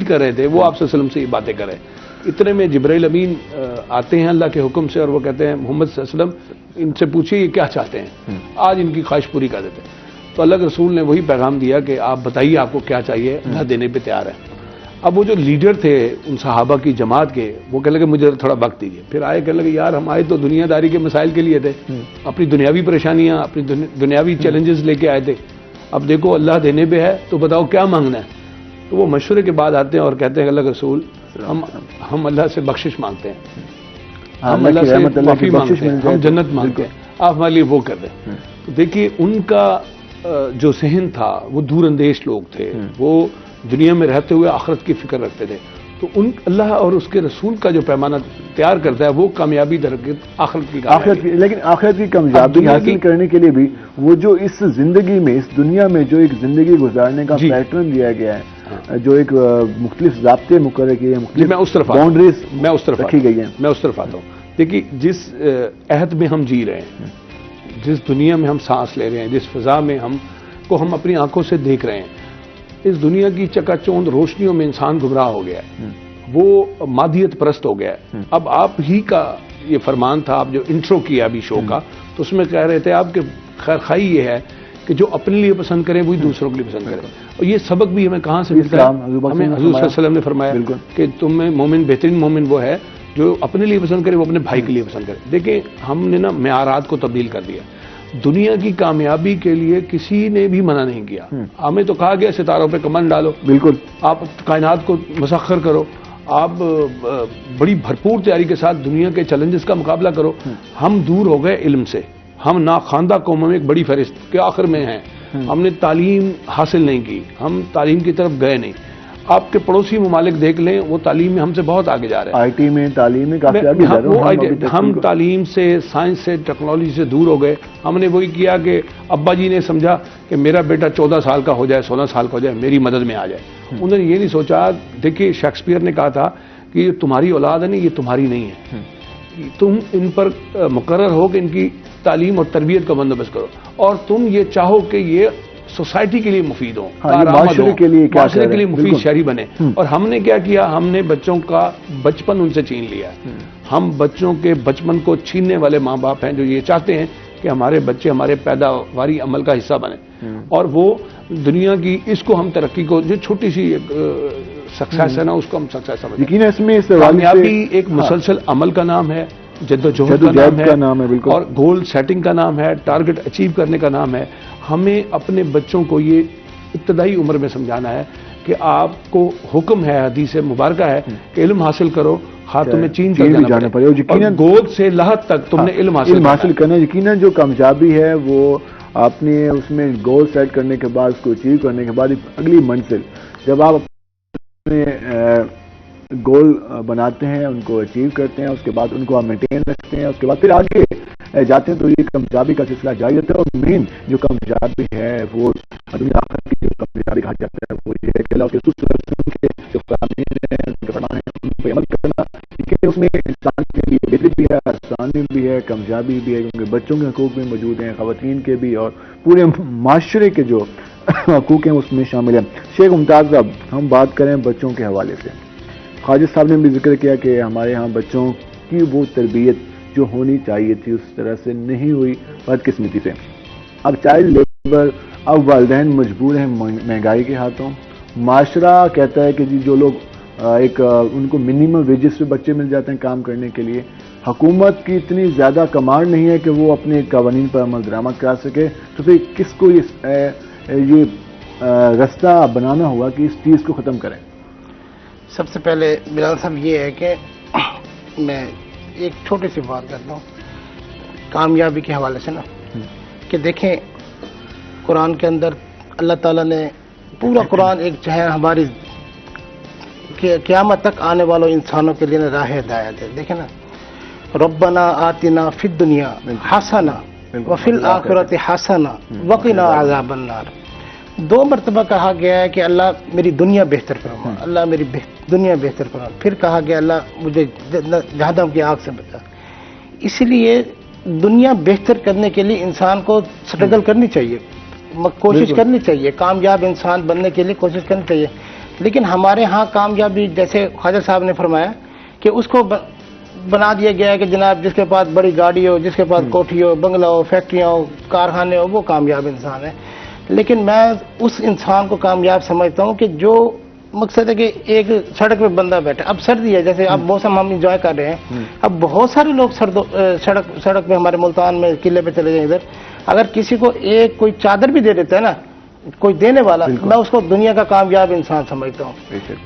कर रहे थे, वो आप सल्लल्लाहु अलैहि वसल्लम से ये बातें कर रहे हैं। इतने में जिब्राइल अमीन आते हैं अल्लाह के हुक्म से और वो कहते हैं मोहम्मद सल्लल्लाहु अलैहि वसल्लम इनसे पूछिए ये क्या चाहते हैं, आज इनकी ख्वाहिश पूरी कर देते हैं। तो अल्लाह के रसूल ने वही पैगाम दिया कि आप बताइए आपको क्या चाहिए, अल्लाह देने पे तैयार है। अब वो जो लीडर थे उन सहाबा की जमात के, वो कहने लगे मुझे थोड़ा वक्त दीजिए। फिर आए, कहने लगे यार हम आए तो दुनियादारी के मसाइल के लिए थे, अपनी दुनियावी परेशानियां, अपनी दुनियावी चैलेंजेस लेके आए थे। अब देखो अल्लाह देने पे है तो बताओ क्या मांगना है। तो वो मशवरे के बाद आते हैं और कहते हैं अल्लाह के रसूल हम अल्लाह से बख्शिश मांगते हैं, हम अल्लाह से माफी मांगते हैं, हम जन्नत मांगते हैं, आप हमारे लिए वो कर दें। तो देखिए उनका जो सहन था, वो दूरअंदेश लोग थे, वो दुनिया में रहते हुए आखिरत की फिक्र रखते थे। तो उन अल्लाह और उसके रसूल का जो पैमाना तैयार करता है वो कामयाबी दरअसल आखिरत की। लेकिन आखिरत की कामयाबी हासिल करने के लिए भी वो जो इस जिंदगी में, इस दुनिया में जो एक जिंदगी गुजारने का पैटर्न दिया गया है, जो एक मुख्तलिफ ज़ाब्ते मुकर्रर किए, मुख्तलिफ बाउंड्रीज रखी गई है, मैं उस तरफ आता हूँ। देखिए जिस अहद में हम जी रहे हैं, जिस दुनिया में हम सांस ले रहे हैं, जिस फिजा में हम अपनी आंखों से देख रहे हैं, इस दुनिया की चकाचौंध रोशनियों में इंसान गुमराह हो गया है, वो मादियत परस्त हो गया है। अब आप ही का ये फरमान था, आप जो इंट्रो किया अभी शो का, तो उसमें कह रहे थे आपके खैर खाई ये है कि जो अपने लिए पसंद करे वही दूसरों के लिए पसंद करे। और ये सबक भी हमें कहाँ से मिलता है? हमें हज़रत सल्लल्लाहु अलैहि वसल्लम ने फरमाया कि तुम में मोमिन, बेहतरीन मोमिन वो है जो अपने लिए पसंद करे, वो अपने भाई के लिए पसंद करे। देखिए हमने ना मेआरात को तब्दील कर दिया। दुनिया की कामयाबी के लिए किसी ने भी मना नहीं किया। हमें तो कहा गया सितारों पे कमान डालो, बिल्कुल आप कायनात को मसख्खर करो, आप बड़ी भरपूर तैयारी के साथ दुनिया के चैलेंजेस का मुकाबला करो। हम दूर हो गए इल्म से, हम नाखानदा कौम में एक बड़ी फहरिस्त के आखिर में हैं। हमने तालीम हासिल नहीं की, हम तालीम की तरफ गए नहीं। आपके पड़ोसी ममालिक देख लें, वो तालीम में हमसे बहुत आगे जा रहे हैं। आईटी में, तालीम में काफी आगे जा रहे हैं। हम तालीम से, साइंस से, टेक्नोलॉजी से दूर हो गए। हमने वही किया कि अब्बा जी ने समझा कि मेरा बेटा 14 साल का हो जाए, 16 साल का हो जाए, मेरी मदद में आ जाए। उन्होंने ये नहीं सोचा, देखिए शेक्सपियर ने कहा था कि ये तुम्हारी औलाद है नहीं, ये तुम्हारी नहीं है, तुम इन पर मुकर्रर हो कि इनकी तालीम और तरबियत का बंदोबस्त करो, और तुम ये चाहो कि ये सोसाइटी के लिए मुफीद हो, माशरे के लिए मुफीद शहरी बने। और हमने क्या किया, हमने बच्चों का बचपन उनसे छीन लिया। हम बच्चों के बचपन को छीनने वाले माँ बाप हैं जो ये चाहते हैं कि हमारे बच्चे हमारे पैदावारी अमल का हिस्सा बने, और वो दुनिया की इसको हम तरक्की को, जो छोटी सी सक्सेस है ना, उसको हम सक्सेस समझते हैं। कामयाबी एक मुसलसल अमल का नाम है, जद्दोजहद का नाम है, और गोल सेटिंग का नाम है, टारगेट अचीव करने का नाम है। हमें अपने बच्चों को ये इब्तदाई उम्र में समझाना है कि आपको हुक्म है, हदीस मुबारक है कि इल्म हासिल करो, हाँ तुम्हें चीन तक जाना पड़े, यकीनन गोद से लहद तक तुमने इल्म हासिल करना। यकीनन जो कामयाबी है वो आपने उसमें गोल सेट करने के बाद, उसको अचीव करने के बाद अगली मंजिल, जब आप अपने गोल बनाते हैं, उनको अचीव करते हैं, उसके बाद उनको आप मेंटेन रखते हैं, उसके बाद फिर आगे जाते हैं, तो ये कामयाबी का सिलसिला जारी रहता है। और मेन जो कामयाबी है वो दुनिया आखिरत की जो कामयाबी कहा जाता है वो ये है कि अल्लाह के रसूल के जो फरमान है उन पर अमल करना। क्योंकि उसमें इंसान के लिए बेहतरी भी है, आसानी भी है, कामयाबी भी है, क्योंकि बच्चों के हकूक भी मौजूद हैं, खवातीन के भी, और पूरे माशरे के जो हकूक हैं उसमें शामिल है। शेख मुमताज साहब, हम बात करें बच्चों के हवाले से, ख्वाजा साहब ने भी जिक्र किया कि हमारे यहाँ बच्चों की वो तरबियत जो होनी चाहिए थी उस तरह से नहीं हुई, बदकिस्मती से। अब चाइल्ड लेबर, अब वालिदैन मजबूर हैं महंगाई के हाथों। माशरा कहता है कि जी जो लोग उनको मिनिमम वेजेस पे बच्चे मिल जाते हैं काम करने के लिए, हुकूमत की इतनी ज़्यादा कमांड नहीं है कि वो अपने कवानीन पर अमल दरामद करा सके, तो फिर किसको ये रास्ता बनाना होगा कि इस चीज़ को ख़त्म करें? सबसे पहले बिलाल साहब ये है कि मैं एक छोटी सी बात करता हूँ कामयाबी के हवाले से ना, कि देखें कुरान के अंदर अल्लाह ताला ने पूरा कुरान एक चाहे हमारी क़यामत तक आने वालों इंसानों के लिए ना राह हिदायत है। देखें ना, रब्बना आतिना फिद दुनिया हसना व फिल आखिरति हसना वक़िना अज़ाबन नार। 2 मरतबा कहा गया है कि अल्लाह मेरी दुनिया बेहतर फरमा, अल्लाह मेरी दुनिया बेहतर फरमा। फिर कहा गया अल्लाह मुझे जहन्नम की आग से बचा। इसलिए दुनिया बेहतर करने के लिए इंसान को स्ट्रगल करनी चाहिए, कोशिश करनी चाहिए, कामयाब इंसान बनने के लिए कोशिश करनी चाहिए। लेकिन हमारे यहाँ कामयाबी, जैसे ख्वाजा साहब ने फरमाया कि उसको बना दिया गया है कि जनाब जिसके पास बड़ी गाड़ी हो, जिसके पास कोठी हो, बंगला हो, फैक्ट्रियाँ हो, कारखाने हो, वो कामयाब इंसान है। लेकिन मैं उस इंसान को कामयाब समझता हूँ कि जो मकसद है कि एक सड़क पे बंदा बैठा, अब सर्दी है, जैसे अब मौसम हम इंजॉय कर रहे हैं, अब बहुत सारे लोग सड़क पे हमारे मुल्तान में किले पे चले जाए, इधर अगर किसी को एक कोई चादर भी दे देता है ना, कोई देने वाला, मैं उसको दुनिया का कामयाब इंसान समझता हूँ।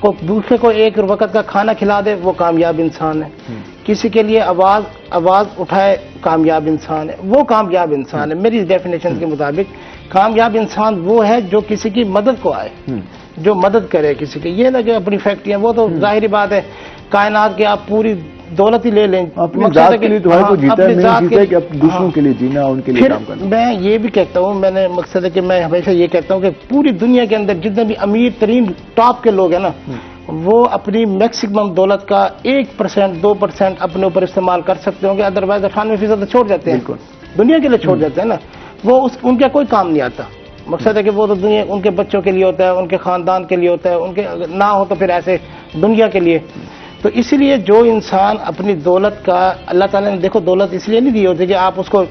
कोई दूसरे को एक वक्त का खाना खिला दे, वो कामयाब इंसान है। किसी के लिए आवाज उठाए, कामयाब इंसान है, वो कामयाब इंसान है। मेरी डेफिनेशन के मुताबिक कामयाब इंसान वो है जो किसी की मदद को आए, जो मदद करे किसी की। ये ना कि अपनी फैक्ट्रियां, वो तो जाहिर बात है, कायनात के आप पूरी दौलत ही ले लें, अपनी जात के लिए तो हर कोई जीता है, नहीं जीता है कि अपने दूसरों के लिए जीना, उनके लिए काम करना। मैं ये भी कहता हूँ, मैंने मकसद है कि मैं हमेशा ये कहता हूँ कि पूरी दुनिया के अंदर जितने भी अमीर तरीन टॉप के लोग हैं ना, वो अपनी मैक्सिमम दौलत का 1% 2% अपने ऊपर इस्तेमाल कर सकते होंगे, अदरवाइज 98% छोड़ जाते हैं, दुनिया के लिए छोड़ जाते हैं ना। वो उनका कोई काम नहीं आता। मकसद है कि वो तो दुनिया उनके बच्चों के लिए होता है, उनके खानदान के लिए होता है, उनके ना हो तो फिर ऐसे दुनिया के लिए। तो इसलिए जो इंसान अपनी दौलत का, अल्लाह ताला ने देखो दौलत इसलिए नहीं दी होती कि आप उसको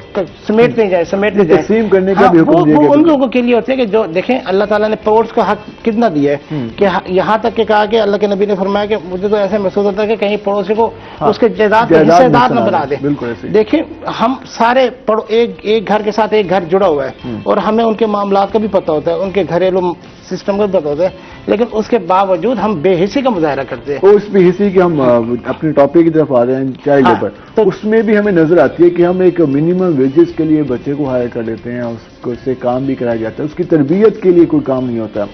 समेटते जाए, तकसीम करने का भी हुक्म दिया गया। वो उन लोगों के लिए होते हैं कि जो देखें अल्लाह ताला ने पोर्ट्स का हक कितना दिया है कि यहाँ तक के कहा कि अल्लाह के नबी ने फरमाया कि मुझे तो ऐसे महसूस होता है कि कहीं पड़ोसी को उसके जायदाद के हिस्सेदार न बना दे। देखें हम सारे एक घर के साथ एक घर जुड़ा हुआ है और हमें उनके मामलात का भी पता होता है, उनके घरेलू सिस्टम का भी पता होता है, लेकिन उसके बावजूद हम बेहिसी का मुजाहरा करते हैं। उस बेहिसी की हम अपने टॉपिक की तरफ आ रहे हैं, चाइल्ड लेबर, तो उसमें भी हमें नजर आती है कि हम एक मिनिमम वेजेस के लिए बच्चे को हायर कर लेते हैं, उसको से काम भी कराया जाता है, उसकी तरबियत के लिए कोई काम नहीं होता।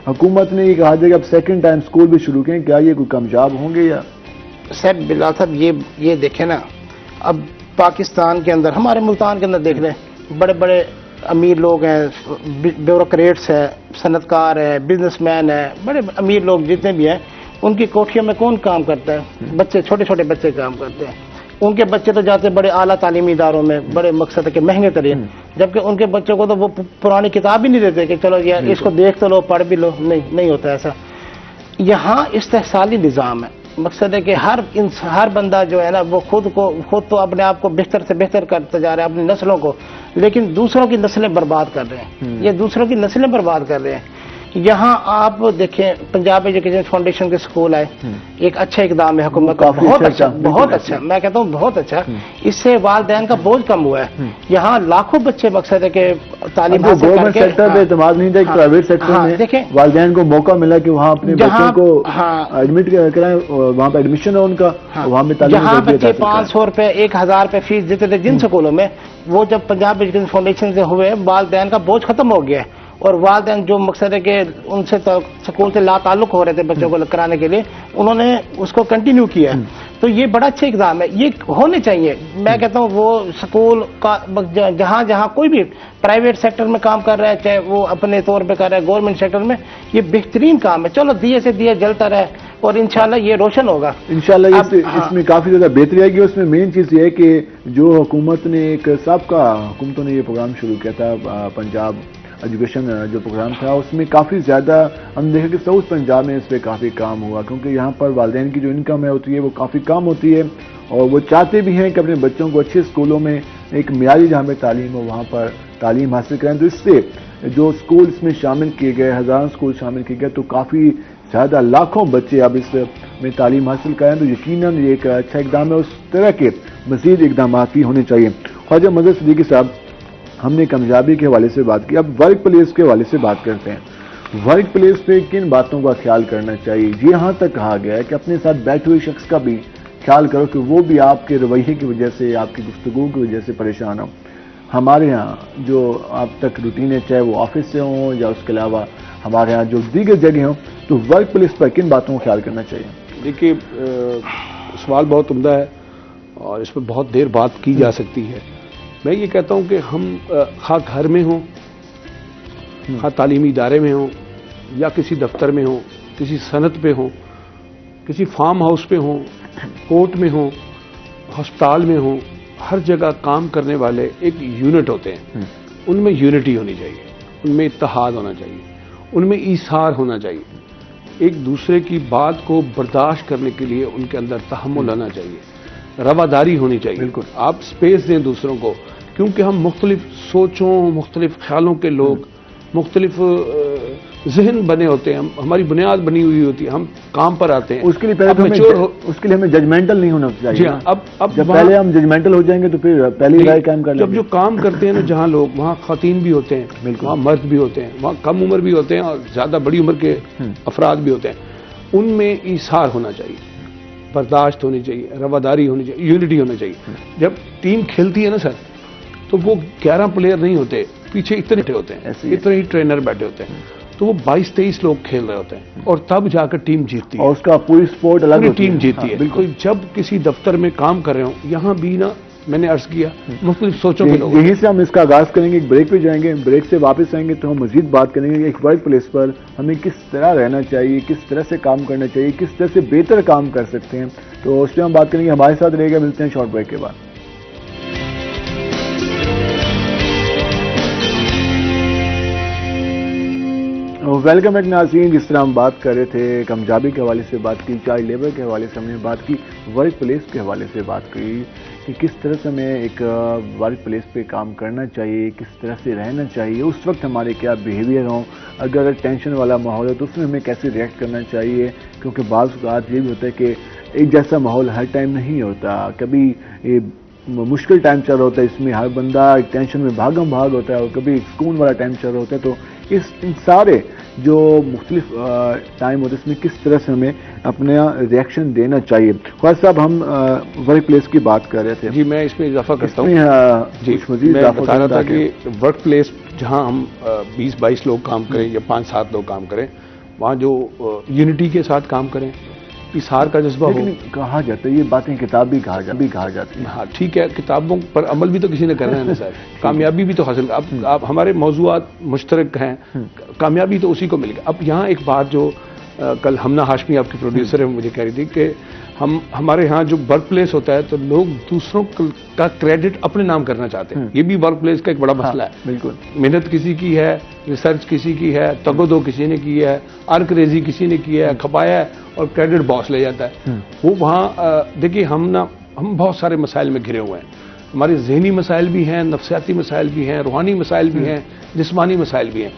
हुकूमत ने ये कहा था कि अब सेकंड टाइम स्कूल भी शुरू करें, क्या ये कोई कामयाब होंगे? या सर बिलाल साहब ये देखें ना, अब पाकिस्तान के अंदर, हमारे मुल्तान के अंदर देख लें, बड़े बड़े अमीर लोग हैं, ब्यूरोक्रेट्स है, सनतकार है, बिजनेसमैन है, बड़े अमीर लोग जितने भी हैं, उनकी कोठियों में कौन काम करता है? बच्चे, छोटे छोटे बच्चे काम करते हैं। उनके बच्चे तो जाते बड़े आला तालीमी इदारों में, बड़े मकसद के महंगे तरीन, जबकि उनके बच्चों को तो वो पुरानी किताब भी नहीं देते कि चलो यार इसको देख तो लो, पढ़ भी लो, नहीं होता ऐसा। यहाँ इस्तेहसाली निज़ाम है। मकसद है कि हर बंदा जो है ना, वो खुद तो अपने आप को बेहतर से बेहतर करता जा रहा है, अपनी नस्लों को, लेकिन दूसरों की नस्लें बर्बाद कर रहे हैं। ये दूसरों की नस्लें बर्बाद कर रहे हैं। यहाँ आप देखें, पंजाब एजुकेशन फाउंडेशन के स्कूल आए, एक अच्छा इकदाम है हुकूमत का, बहुत अच्छा, मैं कहता हूँ बहुत अच्छा। इससे वालिदैन का बोझ कम हुआ है। यहाँ लाखों बच्चे मकसद है कि तालीम गवर्नमेंट सेक्टर पे एतमाद नहीं था, प्राइवेट सेक्टर में देखें वालिदैन को मौका मिला कि वहाँ अपने बच्चों को एडमिट कराएं, वहाँ पे एडमिशन है उनका, वहाँ पे जहाँ बच्चे 500 रुपए 1000 रुपए फीस देते थे जिन स्कूलों में, वो जब पंजाब एजुकेशन फाउंडेशन से हुए, वालिदैन का बोझ खत्म हो गया है। और वालिदैन जो मकसद है कि उनसे स्कूल से लाताल्लुक हो रहे थे बच्चों को कराने के लिए, उन्होंने उसको कंटिन्यू किया। तो ये बड़ा अच्छा एग्जाम है, ये होने चाहिए। मैं कहता हूँ वो स्कूल का जहाँ जहाँ कोई भी प्राइवेट सेक्टर में काम कर रहा है, चाहे वो अपने तौर पे कर रहा है, गवर्नमेंट सेक्टर में, ये बेहतरीन काम है। चलो दिए से दिए जलता रहे और इंशाल्लाह ये रोशन होगा। इंशाल्लाह इसमें काफी ज्यादा बेहतरी आएगी। उसमें मेन चीज ये है कि जो हुकूमत ने, एक सबका हुकूमतों ने ये प्रोग्राम शुरू किया था, पंजाब एजुकेशन जो प्रोग्राम था, उसमें काफ़ी ज़्यादा हम देखें कि साउथ पंजाब में इस पर काफ़ी काम हुआ, क्योंकि यहाँ पर वालिदैन की जो इनकम है होती है वो काफ़ी कम होती है, और वो चाहते भी हैं कि अपने बच्चों को अच्छे स्कूलों में एक मियारी जहाँ पे तालीम हो वहाँ पर तालीम हासिल करें। तो इससे जो स्कूल इसमें शामिल किए गए, हज़ारों स्कूल शामिल किए गए, तो काफ़ी ज़्यादा लाखों बच्चे अब इसमें तालीम हासिल करें, तो यकीनन ये एक अच्छा इकदाम है। उस तरह के मज़ीद इकदाम भी होने चाहिए। ख्वाजा मज़हर सिद्दीकी साहब, हमने कामयाबी के हवाले से बात की, अब वर्क प्लेस के हवाले से बात करते हैं। वर्क प्लेस पे किन बातों का ख्याल करना चाहिए? ये यहाँ तक कहा गया है कि अपने साथ बैठे हुए शख्स का भी ख्याल करो कि वो भी आपके रवैये की वजह से, आपकी गुफ्तगू की वजह से परेशान हो। हमारे यहाँ जो आप तक रूटीन है, चाहे वो ऑफिस से हो या उसके अलावा हमारे यहाँ जो दीगर जगह हों, तो वर्क प्लेस पर किन बातों का ख्याल करना चाहिए? देखिए, सवाल बहुत उम्दा है और इस पर बहुत देर बात की जा सकती है। मैं ये कहता हूं कि हम खा घर में हों, खा तालीमी इदारे में हों, या किसी दफ्तर में हों, किसी सनत पे हों, किसी फार्म हाउस पे हों, कोर्ट में हों, हस्पताल में हों, हर जगह काम करने वाले एक यूनिट होते हैं। उनमें यूनिटी होनी चाहिए, उनमें इत्तेहाद होना चाहिए, उनमें ईसार होना चाहिए। एक दूसरे की बात को बर्दाश्त करने के लिए उनके अंदर तहम्मुल आना चाहिए, रवादारी होनी चाहिए। बिल्कुल, आप स्पेस दें दूसरों को, क्योंकि हम मुख्तलिफ सोचों, मुख्तलिफ ख्यालों के लोग, मुख्तलिफ जहन बने होते हैं, हमारी बुनियाद बनी हुई होती है, हम काम पर आते हैं। उसके लिए पहले उसके लिए हमें जजमेंटल नहीं होना चाहिए। जी हाँ, अब जब पहले हम जजमेंटल हो जाएंगे तो फिर पहली राय कायम कर लेंगे। जब जो काम करते हैं ना, जहाँ लोग, वहाँ खवातीन भी होते हैं, वहाँ मर्द भी होते हैं, वहाँ कम उम्र भी होते हैं और ज्यादा बड़ी उम्र के अफराद भी होते हैं। उनमें ईसार होना चाहिए, बर्दाश्त होनी चाहिए, रवादारी होनी चाहिए, यूनिटी होनी चाहिए। जब टीम खेलती है ना सर, तो वो 11 प्लेयर नहीं होते, पीछे इतने होते हैं, इतने ही ट्रेनर बैठे होते हैं, तो वो 22-23 लोग खेल रहे होते हैं और तब जाकर टीम जीतती है। और उसका पूरी स्पोर्ट अलग होती टीम है। जीतती है। बिल्कुल। तो जब किसी दफ्तर में काम कर रहे हो, यहाँ भी ना, मैंने अर्ज किया, मुख्तलिफ सोचों के लोग। यहीं से हम इसका आगाज करेंगे, एक ब्रेक पे जाएंगे, ब्रेक से वापस आएंगे तो हम मजीद बात करेंगे एक वर्क प्लेस पर हमें किस तरह रहना चाहिए, किस तरह से काम करना चाहिए, किस तरह से बेहतर काम कर सकते हैं। तो उस पर हम बात करेंगे। हमारे साथ रहेगा, मिलते हैं शॉर्ट ब्रेक के बाद। वेलकम बैक नाज़रीन। जिस तरह हम बात कर रहे थे, कामयाबी के हवाले से बात की, चाइल्ड लेबर के हवाले से हमने बात की, वर्क प्लेस के हवाले से बात की कि किस तरह से हमें एक वर्क प्लेस पे काम करना चाहिए, किस तरह से रहना चाहिए, उस वक्त हमारे क्या बिहेवियर हों, अगर टेंशन वाला माहौल है तो उसमें हमें कैसे रिएक्ट करना चाहिए। क्योंकि बाज़ औक़ात ये भी होता है कि एक जैसा माहौल हर टाइम नहीं होता, कभी मुश्किल टाइम चल रहा होता है, इसमें हर बंदा एक टेंशन में भागम भाग होता है, और कभी सुकून वाला टाइम चल रहा होता है। तो इन सारे जो मुख्तलिफ टाइम होते हैं, इसमें किस तरह से हमें अपना रिएक्शन देना चाहिए। ख्वाजा साहब, हम वर्क प्लेस की बात कर रहे थे। जी, मैं इसमें इजाफा करता हूँ। जी, मैं बता रहा था कि वर्क प्लेस जहाँ हम 20-22 लोग काम करें या 5-7 लोग काम करें, वहाँ जो यूनिटी के साथ काम करें, इशार का जज्बा हो। लेकिन कहा जाता है ये बातें किताब भी कहा जाती है। हाँ ठीक है, किताबों पर अमल भी तो किसी ने करना है ना सर। कामयाबी भी तो हासिल, अब हमारे मौजूआत मुश्तरक हैं, कामयाबी तो उसी को मिलेगी। अब यहाँ एक बात जो कल हमना हाशमी आपकी प्रोड्यूसर है, मुझे कह रही थी कि हमारे यहाँ जो वर्क प्लेस होता है तो लोग दूसरों का क्रेडिट अपने नाम करना चाहते हैं। ये भी वर्क प्लेस का एक बड़ा मसला है। बिल्कुल, मेहनत किसी की है, रिसर्च किसी की है, तगोदो किसी ने की है, अर्करेजी किसी ने की है, खपाया है, और क्रेडिट बॉस ले जाता है। वो वहाँ देखिए, हम बहुत सारे मसाइल में घिरे हुए हैं। हमारे जहनी मसाइल भी हैं, नफ्सियाती मसाइल भी हैं, रूहानी मसाइल भी हैं, जिस्मानी मसाइल भी हैं।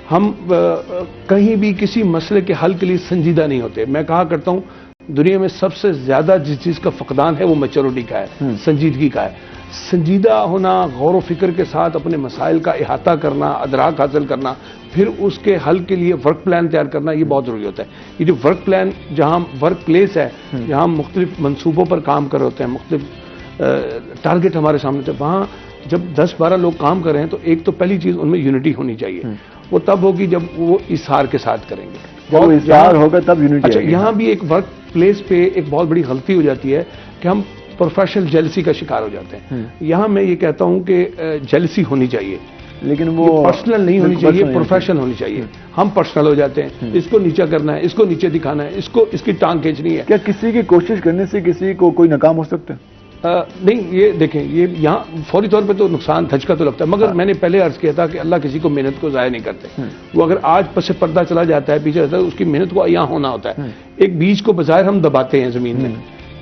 हम कहीं भी किसी मसले के हल के लिए संजीदा नहीं होते। मैं कहा करता हूँ, दुनिया में सबसे ज्यादा जिस चीज का फकदान है वो मैच्योरिटी का है, संजीदगी का है। संजीदा होना, गौर व फिक्र के साथ अपने मसाइल का इहाता करना, अदराक हासिल करना, फिर उसके हल के लिए वर्क प्लान तैयार करना, ये बहुत जरूरी होता है। ये जो वर्क प्लान, जहाँ वर्क प्लेस है, जहाँ मुख्तलिफ मनसूबों पर काम कर रहे होते हैं, मुख्तलिफ टारगेट हमारे सामने होते हैं, वहाँ जब 10-12 लोग काम कर रहे हैं तो एक तो पहली चीज उनमें यूनिटी होनी चाहिए। वो तब होगी जब वो इशार के साथ करेंगे। जब इशार होगा तब यूनिटी। अच्छा, यहाँ भी एक वर्क प्लेस पे एक बहुत बड़ी गलती हो जाती है कि हम प्रोफेशनल जेलसी का शिकार हो जाते हैं। यहाँ मैं ये कहता हूँ कि जेलसी होनी चाहिए, लेकिन वो पर्सनल नहीं होनी चाहिए, प्रोफेशनल होनी चाहिए। हम पर्सनल हो जाते हैं, इसको नीचा करना है, इसको नीचे दिखाना है, इसकी टांग खींचनी है। क्या किसी की कोशिश करने से किसी को कोई नाकाम हो सकता है? नहीं, ये देखें, ये यहाँ फौरी तौर पे तो नुकसान धचका तो लगता है, मगर मैंने पहले अर्ज किया था कि अल्लाह किसी को मेहनत को ज़ाया नहीं करते। वो अगर आज पसे पर्दा चला जाता है, पीछे रहता है, उसकी मेहनत को यहाँ होना होता है। एक बीज को बजाय हम दबाते हैं जमीन में,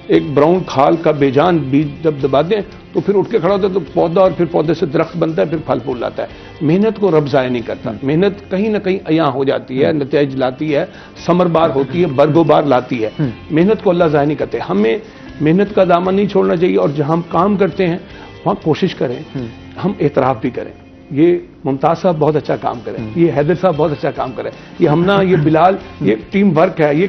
एक ब्राउन खाल का बेजान बीज जब दबा दें तो फिर उठ के खड़ा होता है तो पौधा, और फिर पौधे से दरख्त बनता है, फिर फल फूल लाता है। मेहनत को रब ज़ाया नहीं करता। मेहनत कहीं ना कहीं अयां हो जाती है, नतीज लाती है, समरबार होती है, बरगोबार लाती है। मेहनत को अल्लाह ज़ाया नहीं करते। हमें मेहनत का दामन नहीं छोड़ना चाहिए, और जहां हम काम करते हैं वहां कोशिश करें, हम एतराफ़ भी करें। ये मुमताज साहब बहुत अच्छा काम करें, ये हैदर साहब बहुत अच्छा काम करें, ये हमना, ये बिलाल, ये टीम वर्क है, ये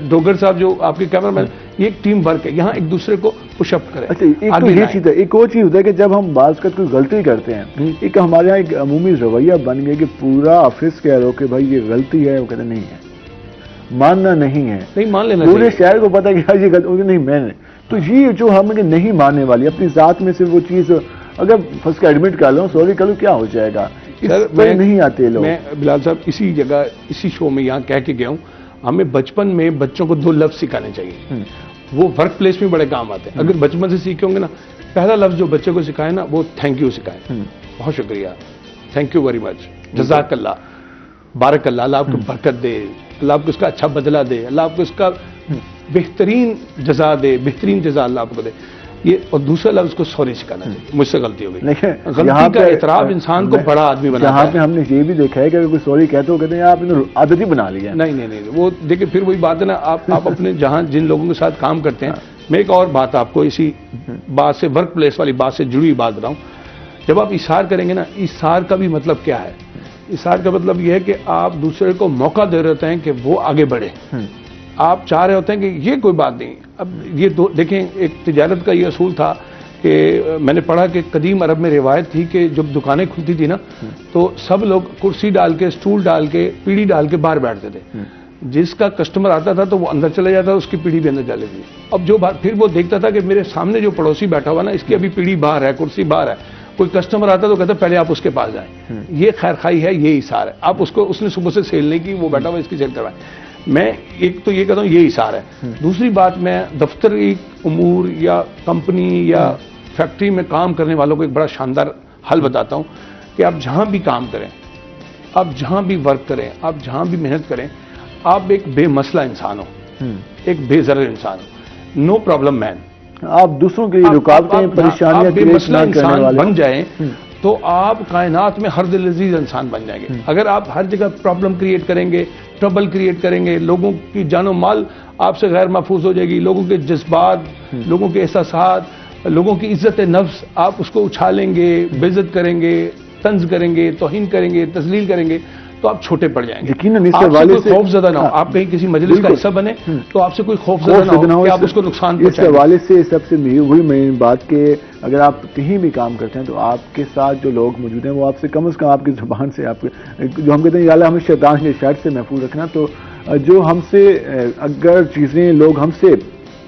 डोगर साहब जो आपके कैमरामैन, ये एक टीम वर्क है। यहाँ एक दूसरे को पुशअप करें। अच्छा, एक तो ये चीज है, एक और चीज होता है कि जब हम बाज़ कोई गलती करते हैं, एक हमारे यहाँ एक अमूमी रवैया बन गया कि पूरा ऑफिस कह रहे हो कि भाई ये गलती है, वो कहते नहीं है, मानना नहीं है, नहीं मान लेना पूरे शहर को पता है कि यार ये गलती नहीं मैंने। तो ये जो हम नहीं मानने वाली अपनी जात में से वो चीज अगर फंस के एडमिट कर लो, सॉरी कर लो, क्या हो जाएगा, इस पर नहीं आते लोग। मैं बिलाल साहब इसी जगह इसी शो में यहाँ कह के गया हूँ, हमें बचपन में बच्चों को 2 लफ्ज सिखाने चाहिए, वो वर्क प्लेस में बड़े काम आते हैं। अगर बचपन से सीखे होंगे ना, पहला लफ्ज जो बच्चे को सिखाए ना वो थैंक यू सिखाए, बहुत शुक्रिया, थैंक यू वेरी मच, जज़ाकल्लाह, बारकल्लाह, अल्लाह आपको बरकत दे, अल्लाह आपको इसका अच्छा बदला दे, अल्लाह आपको इसका बेहतरीन जजा दे, बेहतरीन जजा अल्लाह आपको दे। ये, और दूसरा लफ्ज को सॉरी सिखाना चाहिए, मुझसे गलती हो गई। गलती का एतराफ इंसान को बड़ा आदमी बनाता है। यहाँ पे हमने ये भी देखा है कि अगर कोई सॉरी कहते हो, कहते हैं आपने आदत ही बना लिया। नहीं नहीं नहीं, वो देखिए फिर वही बात है ना, आप अपने जहां जिन लोगों के साथ काम करते हैं। मैं एक और बात आपको इसी बात से, वर्क प्लेस वाली बात से जुड़ी हुई बात बताऊं। जब आप इशार करेंगे ना, इशार का भी मतलब क्या है? इशार का मतलब यह है कि आप दूसरे को मौका दे रहे होते हैं कि वो आगे बढ़े। आप चाह रहे होते हैं कि ये कोई बात नहीं। अब ये देखें, एक तिजारत का ये असूल था कि मैंने पढ़ा कि कदीम अरब में रिवायत थी कि जब दुकानें खुलती थी ना, तो सब लोग कुर्सी डाल के, स्टूल डाल के, पीढ़ी डाल के बाहर बैठते थे। जिसका कस्टमर आता था तो वो अंदर चला जाता, उसकी पीढ़ी भी अंदर चली थी। अब जो फिर वो देखता था कि मेरे सामने जो पड़ोसी बैठा हुआ ना, इसकी अभी पीढ़ी बाहर है, कुर्सी बाहर है। कोई कस्टमर आता तो कहता पहले आप उसके पास जाएं। ये खैर खाई है, ये इशार है। आप उसको, उसने सुबह से सेल नहीं की, वो बैठा हुआ, इसकी सेल करवाएं। मैं एक तो ये कहता हूँ ये इशार है। दूसरी बात, मैं दफ्तरी उमूर या कंपनी या फैक्ट्री में काम करने वालों को एक बड़ा शानदार हल बताता हूँ कि आप जहां भी काम करें, आप जहां भी वर्क करें, आप जहां भी मेहनत करें, आप एक बेमसला इंसान हो, एक बेजरर इंसान हो, नो प्रॉब्लम मैन। आप दूसरों के लिए रुकावटें, परेशानियां बेमसला इंसान बन जाएं तो आप कायनात में हर दिल अजीज इंसान बन जाएंगे। अगर आप हर जगह प्रॉब्लम क्रिएट करेंगे, ट्रबल क्रिएट करेंगे, लोगों की जानो माल आपसे गैर महफूज हो जाएगी, लोगों के जज्बात, लोगों के एहसासात, लोगों की इज्जत नफ्स, आप उसको उछालेंगे, बेइज्जत करेंगे, तंज करेंगे, तौहीन करेंगे, तजलील करेंगे, तो आप छोटे पड़ जाएंगे। यकीनन इस हवाले से खौफजदा ना हो। आप कहीं किसी मजलिस का हिस्सा बने तो आपसे कोई खौफजदा ना हो कि आप उसको नुकसान पहुंचाएं। इस हवाले से सबसे वही मेन बात कि अगर आप कहीं भी काम करते हैं तो आपके साथ जो लोग मौजूद हैं वो आपसे कम से कम आपकी जुबान से, आपके जो हम कहते हैं याला हमें शैतान के शर से महफूज रखना। तो जो हमसे अगर चीज़ें लोग हमसे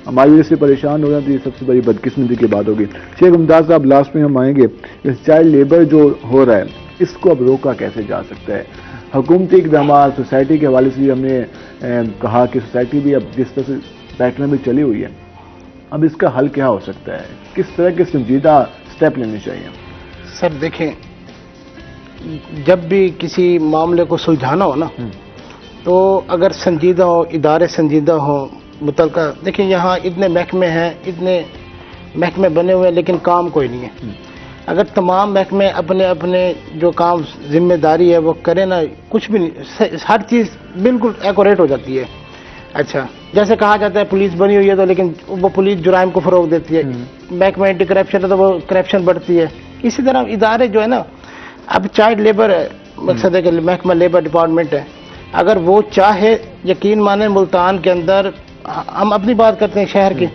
हमारी वजह से परेशान हो रहे हैं तो ये सबसे बड़ी बदकिस्मती की बात होगी। शेख मुमताज साहब, लास्ट में हम आएंगे, चाइल्ड लेबर जो हो रहा है इसको अब रोका कैसे जा सकता है? हुकूमती इक़दाम, सोसाइटी के हवाले से हमने कहा कि सोसाइटी भी अब जिस तरह से पैटर्न में चली हुई है, अब इसका हल क्या हो सकता है? किस तरह के संजीदा स्टेप लेने चाहिए? सर देखें, जब भी किसी मामले को सुलझाना हो ना, तो अगर संजीदा हो, इदारे संजीदा हो, मुतलका, देखिए यहाँ इतने महकमे हैं, इतने महकमे बने हुए हैं, लेकिन काम कोई नहीं है। अगर तमाम महकमे अपने अपने जो काम जिम्मेदारी है वो करें ना, कुछ भी नहीं, हर चीज़ बिल्कुल एक्यूरेट हो जाती है। अच्छा, जैसे कहा जाता है पुलिस बनी हुई है तो, लेकिन वो पुलिस जुराइम को फ़रोग देती है, महकमा एंटी करप्शन है तो वो करप्शन बढ़ती है। इसी तरह इदारे जो है ना, अब चाइल्ड लेबर है, मकसद है कि महकमा लेबर डिपार्टमेंट है, अगर वो चाहे, यकीन माने मुल्तान के अंदर, हम अपनी बात करते हैं शहर की,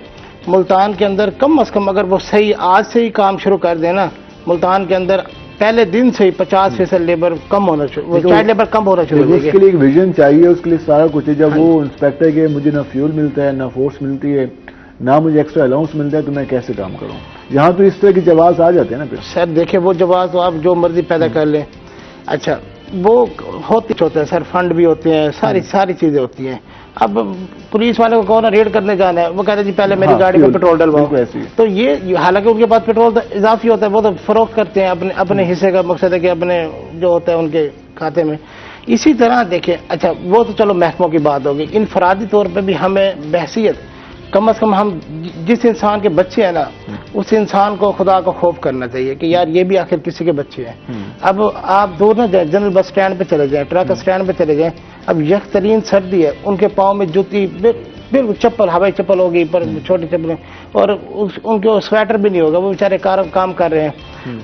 मुल्तान के अंदर कम से कम अगर वो सही आज से ही काम शुरू कर देना, मुल्तान के अंदर पहले दिन से ही 50% लेबर कम होना शुरू, चाइल्ड लेबर कम होना शुरू हो जाएगी। उसके लिए एक विजन चाहिए, उसके लिए सारा कुछ है। जब वो इंस्पेक्टर के मुझे ना फ्यूल मिलता है, ना फोर्स मिलती है, ना मुझे एक्स्ट्रा अलाउंस मिलता है, तो मैं कैसे काम करूँ? यहाँ तो इस तरह की जवाब आ जाते हैं ना। फिर सर देखिए, वो जवाब तो आप जो मर्जी पैदा कर लें। अच्छा, वो होता है सर, फंड भी होते हैं, सारी चीजें होती हैं। अब पुलिस वाले को कहो ना रेड करने जाना है, वो कहते हैं जी पहले मेरी गाड़ी में पेट्रोल डलवाओ। तो ये हालांकि उनके पास पेट्रोल तो इजाफी होता है, वो तो फरोख्त करते हैं अपने हिस्से का, मकसद है कि अपने जो होता है उनके खाते में। इसी तरह देखें, अच्छा वो तो चलो महकमों की बात होगी, इनफरादी तौर पर भी हमें बहसियत कम से कम हम जिस इंसान के बच्चे हैं ना, उस इंसान को खुदा का खौफ करना चाहिए कि यार ये भी आखिर किसी के बच्चे हैं। अब आप दूर ना जाए, जनरल बस स्टैंड पे चले जाएं, ट्रक स्टैंड पे चले जाएं, अब यकतरीन सर्दी है, उनके पाँव में जूती, बिल्कुल चप्पल, हवाई चप्पल होगी, पर छोटी चप्पल, और उनको स्वेटर भी नहीं होगा, वो बेचारे काम कर रहे हैं,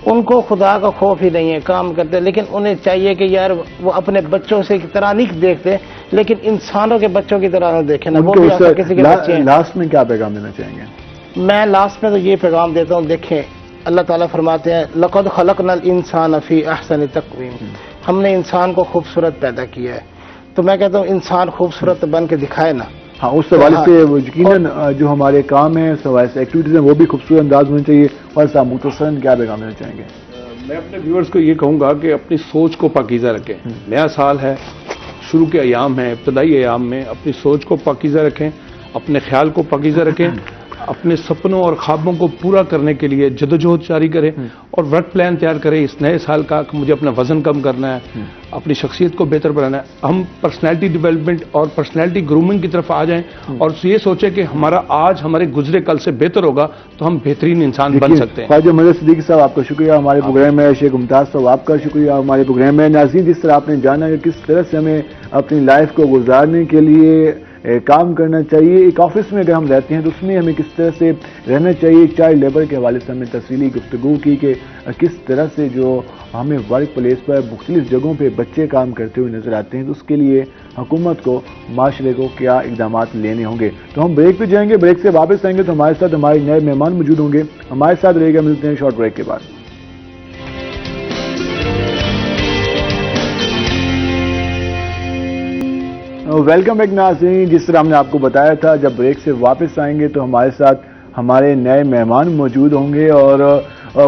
उनको खुदा का खौफ ही नहीं है, काम करते, लेकिन उन्हें चाहिए कि यार वो अपने बच्चों से की तरह नहीं देखते, लेकिन इंसानों के बच्चों की तरह देखे ना, वो भी आखिर किसी के बच्चे हैं। लास्ट में क्या पैगाम देना चाहेंगे? मैं लास्ट में तो ये पैगाम देता हूँ, देखें अल्लाह ताला फरमाते हैं लक़द ख़लक़नल इंसान फ़ी अहसनि तक़वीम, हमने इंसान को खूबसूरत पैदा किया है, तो मैं कहता हूँ इंसान खूबसूरत बन के दिखाए ना। हाँ, उस हवाले से यकीनन जो हमारे काम है, उस हवाले से एक्टिविटीज हैं, वो भी खूबसूरत अंदाज होनी चाहिए। और साहब मुख्तसरन क्या पैगाम देना चाहेंगे? मैं अपने व्यूअर्स को ये कहूँगा कि अपनी सोच को पाकीज़ा रखें। नया साल है, शुरू के अयाम हैं, इब्तदाई अयाम में अपनी सोच को पाकीज़ा रखें, अपने ख्याल को पाकीज़ा रखें, अपने सपनों और ख्वाबों को पूरा करने के लिए जदोजहद जारी करें और वर्क प्लान तैयार करें इस नए साल का कि मुझे अपना वजन कम करना है, अपनी शख्सियत को बेहतर बनाना है। हम पर्सनैलिटी डेवलपमेंट और पर्सनैलिटी ग्रूमिंग की तरफ आ जाएं और ये सोचें कि हमारा आज हमारे गुजरे कल से बेहतर होगा तो हम बेहतरीन इंसान बन सकते हैं। ख्वाजा मदद सिद्दीकी साहब आपका शुक्रिया हमारे प्रोग्राम में, शेख मुमताज साहब आपका शुक्रिया हमारे प्रोग्राम में। नाज़रीन, जिस तरह आपने जाना कि किस तरह से हमें अपनी लाइफ को गुजारने के लिए काम करना चाहिए, एक ऑफिस में अगर हम रहते हैं तो उसमें हमें किस तरह से रहना चाहिए, चाइल्ड लेबर के हवाले से हमने तफसीली गुफ्तगू की कि किस तरह से जो हमें वर्क प्लेस पर मुख्तलिफ जगहों पे बच्चे काम करते हुए नजर आते हैं, तो उसके लिए हुकूमत को, माशरे को क्या इकदाम लेने होंगे। तो हम ब्रेक पे जाएंगे, ब्रेक से वापस आएंगे तो हमारे साथ हमारे नए मेहमान मौजूद होंगे, हमारे साथ रहेगा। मिलते हैं शॉर्ट ब्रेक के बाद। वेलकम बैक नाज़रीन, जिस तरह हमने आपको बताया था जब ब्रेक से वापस आएंगे तो हमारे साथ हमारे नए मेहमान मौजूद होंगे और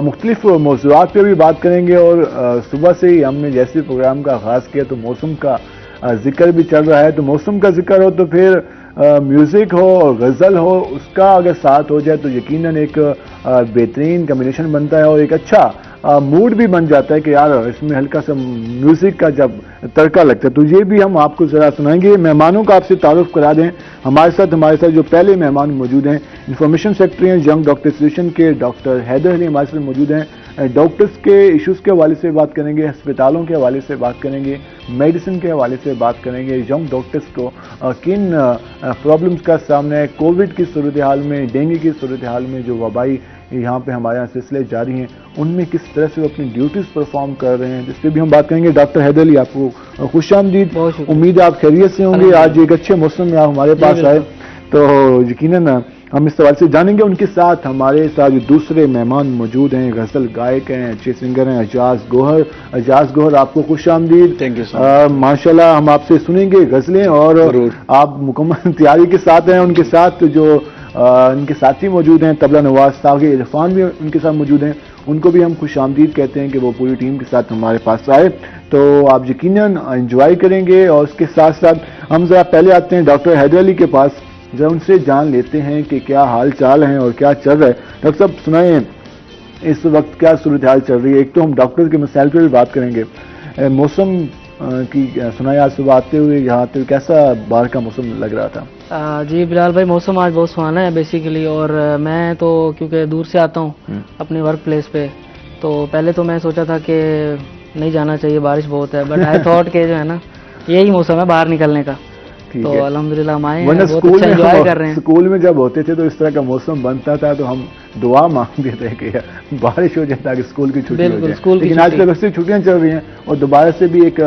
मुख्तलिफ मौज़ूआत पे भी बात करेंगे। और सुबह से ही हमने जैसे प्रोग्राम का आगाज़ किया तो मौसम का जिक्र भी चल रहा है, तो मौसम का जिक्र हो तो फिर म्यूज़िक हो और गज़ल हो, उसका अगर साथ हो जाए तो यकीनन एक बेहतरीन कम्बिनेशन बनता है और एक अच्छा मूड भी बन जाता है कि यार इसमें हल्का सा म्यूजिक का जब तड़का लगता है। तो ये भी हम आपको जरा सुनाएंगे। मेहमानों का आपसे तारुफ करा दें, हमारे साथ जो पहले मेहमान मौजूद हैं, इंफॉर्मेशन सेक्रेटरी हैं यंग डॉक्टर एसोसिएशन के डॉक्टर हैदर अली हमारे साथ मौजूद हैं। डॉक्टर्स के इश्यूज़ के हवाले से बात करेंगे, अस्पतालों के हवाले से बात करेंगे, मेडिसिन के हवाले से बात करेंगे, यंग डॉक्टर्स को किन प्रॉब्लम्स का सामना है, कोविड की सूरत हाल में, डेंगू की सूरत हाल में, जो वबाई यहाँ पे हमारे यहाँ सिलसिले जारी हैं, उनमें किस तरह से वो अपनी ड्यूटीज़ परफॉर्म कर रहे हैं, जिस पर भी हम बात करेंगे। डॉक्टर हैदर अली, आपको खुशामदीद, उम्मीद है आप खैरियत से होंगे। आज एक अच्छे मौसम में आप हमारे पास आए तो यकीनन हम इस सवाल से जानेंगे। उनके साथ हमारे साथ जो दूसरे मेहमान मौजूद हैं, गज़ल गायक हैं, अच्छे सिंगर हैं, एजाज गोहर। एजाज गोहर, आपको खुशामदीद। थैंक यू माशाल्लाह, हम आपसे सुनेंगे गज़लें और आप मुकम्मल तैयारी के साथ हैं। उनके साथ जो उनके साथी मौजूद हैं, तबला नवाज साहब, इरफान भी उनके साथ मौजूद हैं, उनको भी हम खुशामदीद कहते हैं कि वो पूरी टीम के साथ हमारे पास आए, तो आप यकीनन एंजॉय करेंगे। और उसके साथ साथ हम जरा पहले आते हैं डॉक्टर हैदर अली के पास, जरा उनसे जान लेते हैं कि क्या हाल चाल है और क्या चल रहा है। डॉक्टर साहब सुनाइए, इस वक्त क्या सूरत हाल चल रही है? एक तो हम डॉक्टर के मसाइल पर भी बात करेंगे, मौसम की सुनाया, आज सुबह आते हुए यहाँ आते हुए कैसा बाहर का मौसम लग रहा था? जी बिलाल भाई, मौसम आज बहुत सुहाना है बेसिकली। और मैं तो क्योंकि दूर से आता हूँ अपने वर्क प्लेस पे, तो पहले तो मैं सोचा था कि नहीं जाना चाहिए, बारिश बहुत है, बट आई थॉट के जो है ना यही मौसम है बाहर निकलने का, तो अल्हम्दुलिल्लाह हम आए हैं, बहुत अच्छा एंजॉय कर रहे हैं। स्कूल में जब होते थे तो इस तरह का मौसम बनता था तो हम दुआ मांगते थे कि बारिश हो जाए ताकि स्कूल की छुट्टी हो जाए, लेकिन आज तक उससे छुट्टियां चल रही हैं और दोबारा से भी एक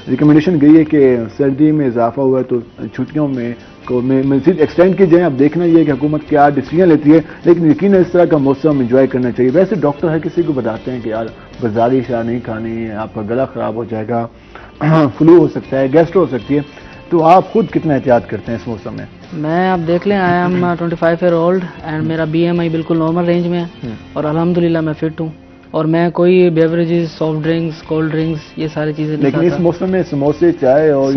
रिकमेंडेशन गई है कि सर्दी में इजाफा हुआ है तो छुट्टियों में को मज़ीद एक्सटेंड की जाए। अब देखना ये कि हुकूमत क्या डिसीजन लेती है, लेकिन यकीन इस तरह का मौसम एंजॉय करना चाहिए। वैसे डॉक्टर हर किसी को बताते हैं कि यार बाजारी शा नहीं खानी है, आपका गला ख़राब हो जाएगा, फ्लू हो सकता है, गैस्ट्रो हो सकती है, तो आप खुद कितना एहतियात करते हैं इस मौसम में? मैं आप देख लें, I am 25 year old and मेरा BMI बिल्कुल नॉर्मल रेंज में है और अल्हम्दुलिल्लाह मैं फिट हूँ और मैं कोई beverages, soft drinks, cold drinks, ये सारी चीजें लेकिन इस मौसम में समोसे, चाय और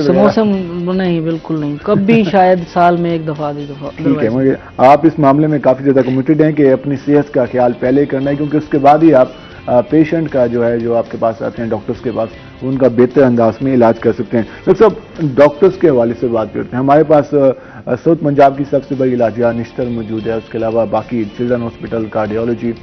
समोसे नहीं, बिल्कुल नहीं, कभी शायद साल में एक दफा, 2 दफा। ठीक है, मुझे आप इस मामले में काफी ज्यादा कमिटेड हैं कि अपनी सेहत का ख्याल पहले करना है, क्योंकि उसके बाद ही आप पेशेंट का जो है, जो आपके पास आते हैं डॉक्टर्स के पास, उनका बेहतर अंदाज में इलाज कर सकते हैं। डॉक्टर साहब, डॉक्टर्स के हवाले से बात करते हैं। हमारे पास साउथ पंजाब की सबसे बड़ी इलाजिया निश्तर मौजूद है, उसके अलावा बाकी चिल्ड्रन हॉस्पिटल, कार्डियोलॉजी।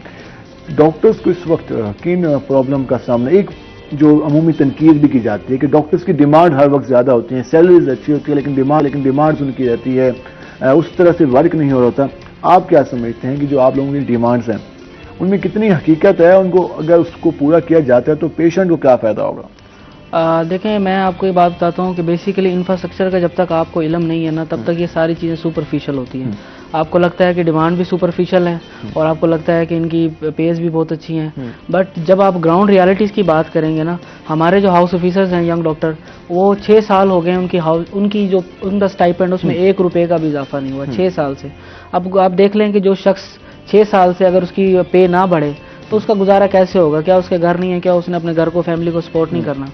डॉक्टर्स को इस वक्त किन प्रॉब्लम का सामना, एक जो अमूमी तनकीद भी की जाती है कि डॉक्टर्स की डिमांड हर वक्त ज़्यादा होती है, सैलरीज अच्छी होती है, लेकिन डिमांड्स उनकी रहती है, उस तरह से वर्क नहीं हो रहा होता। आप क्या समझते हैं कि जो आप लोगों की डिमांड्स हैं उनमें कितनी हकीकत है, उनको अगर उसको पूरा किया जाता है तो पेशेंट को क्या फ़ायदा होगा? देखें, मैं आपको ये बात बताता हूँ कि बेसिकली इंफ्रास्ट्रक्चर का जब तक आपको इल्म नहीं है ना, तब तक ये सारी चीज़ें सुपरफिशियल होती हैं। आपको लगता है कि डिमांड भी सुपरफिशियल है और आपको लगता है कि इनकी पेज भी बहुत अच्छी हैं, बट जब आप ग्राउंड रियलिटीज़ की बात करेंगे ना, हमारे जो हाउस ऑफिसर्स हैं यंग डॉक्टर, वो 6 साल हो गए उनकी जो उनका स्टाइपेंड उसमें 1 रुपये का भी इजाफा नहीं हुआ 6 साल से। अब आप देख लें कि जो शख्स 6 साल से अगर उसकी पे ना बढ़े तो उसका गुजारा कैसे होगा? क्या उसके घर नहीं है? क्या उसने अपने घर को, फैमिली को सपोर्ट नहीं करना?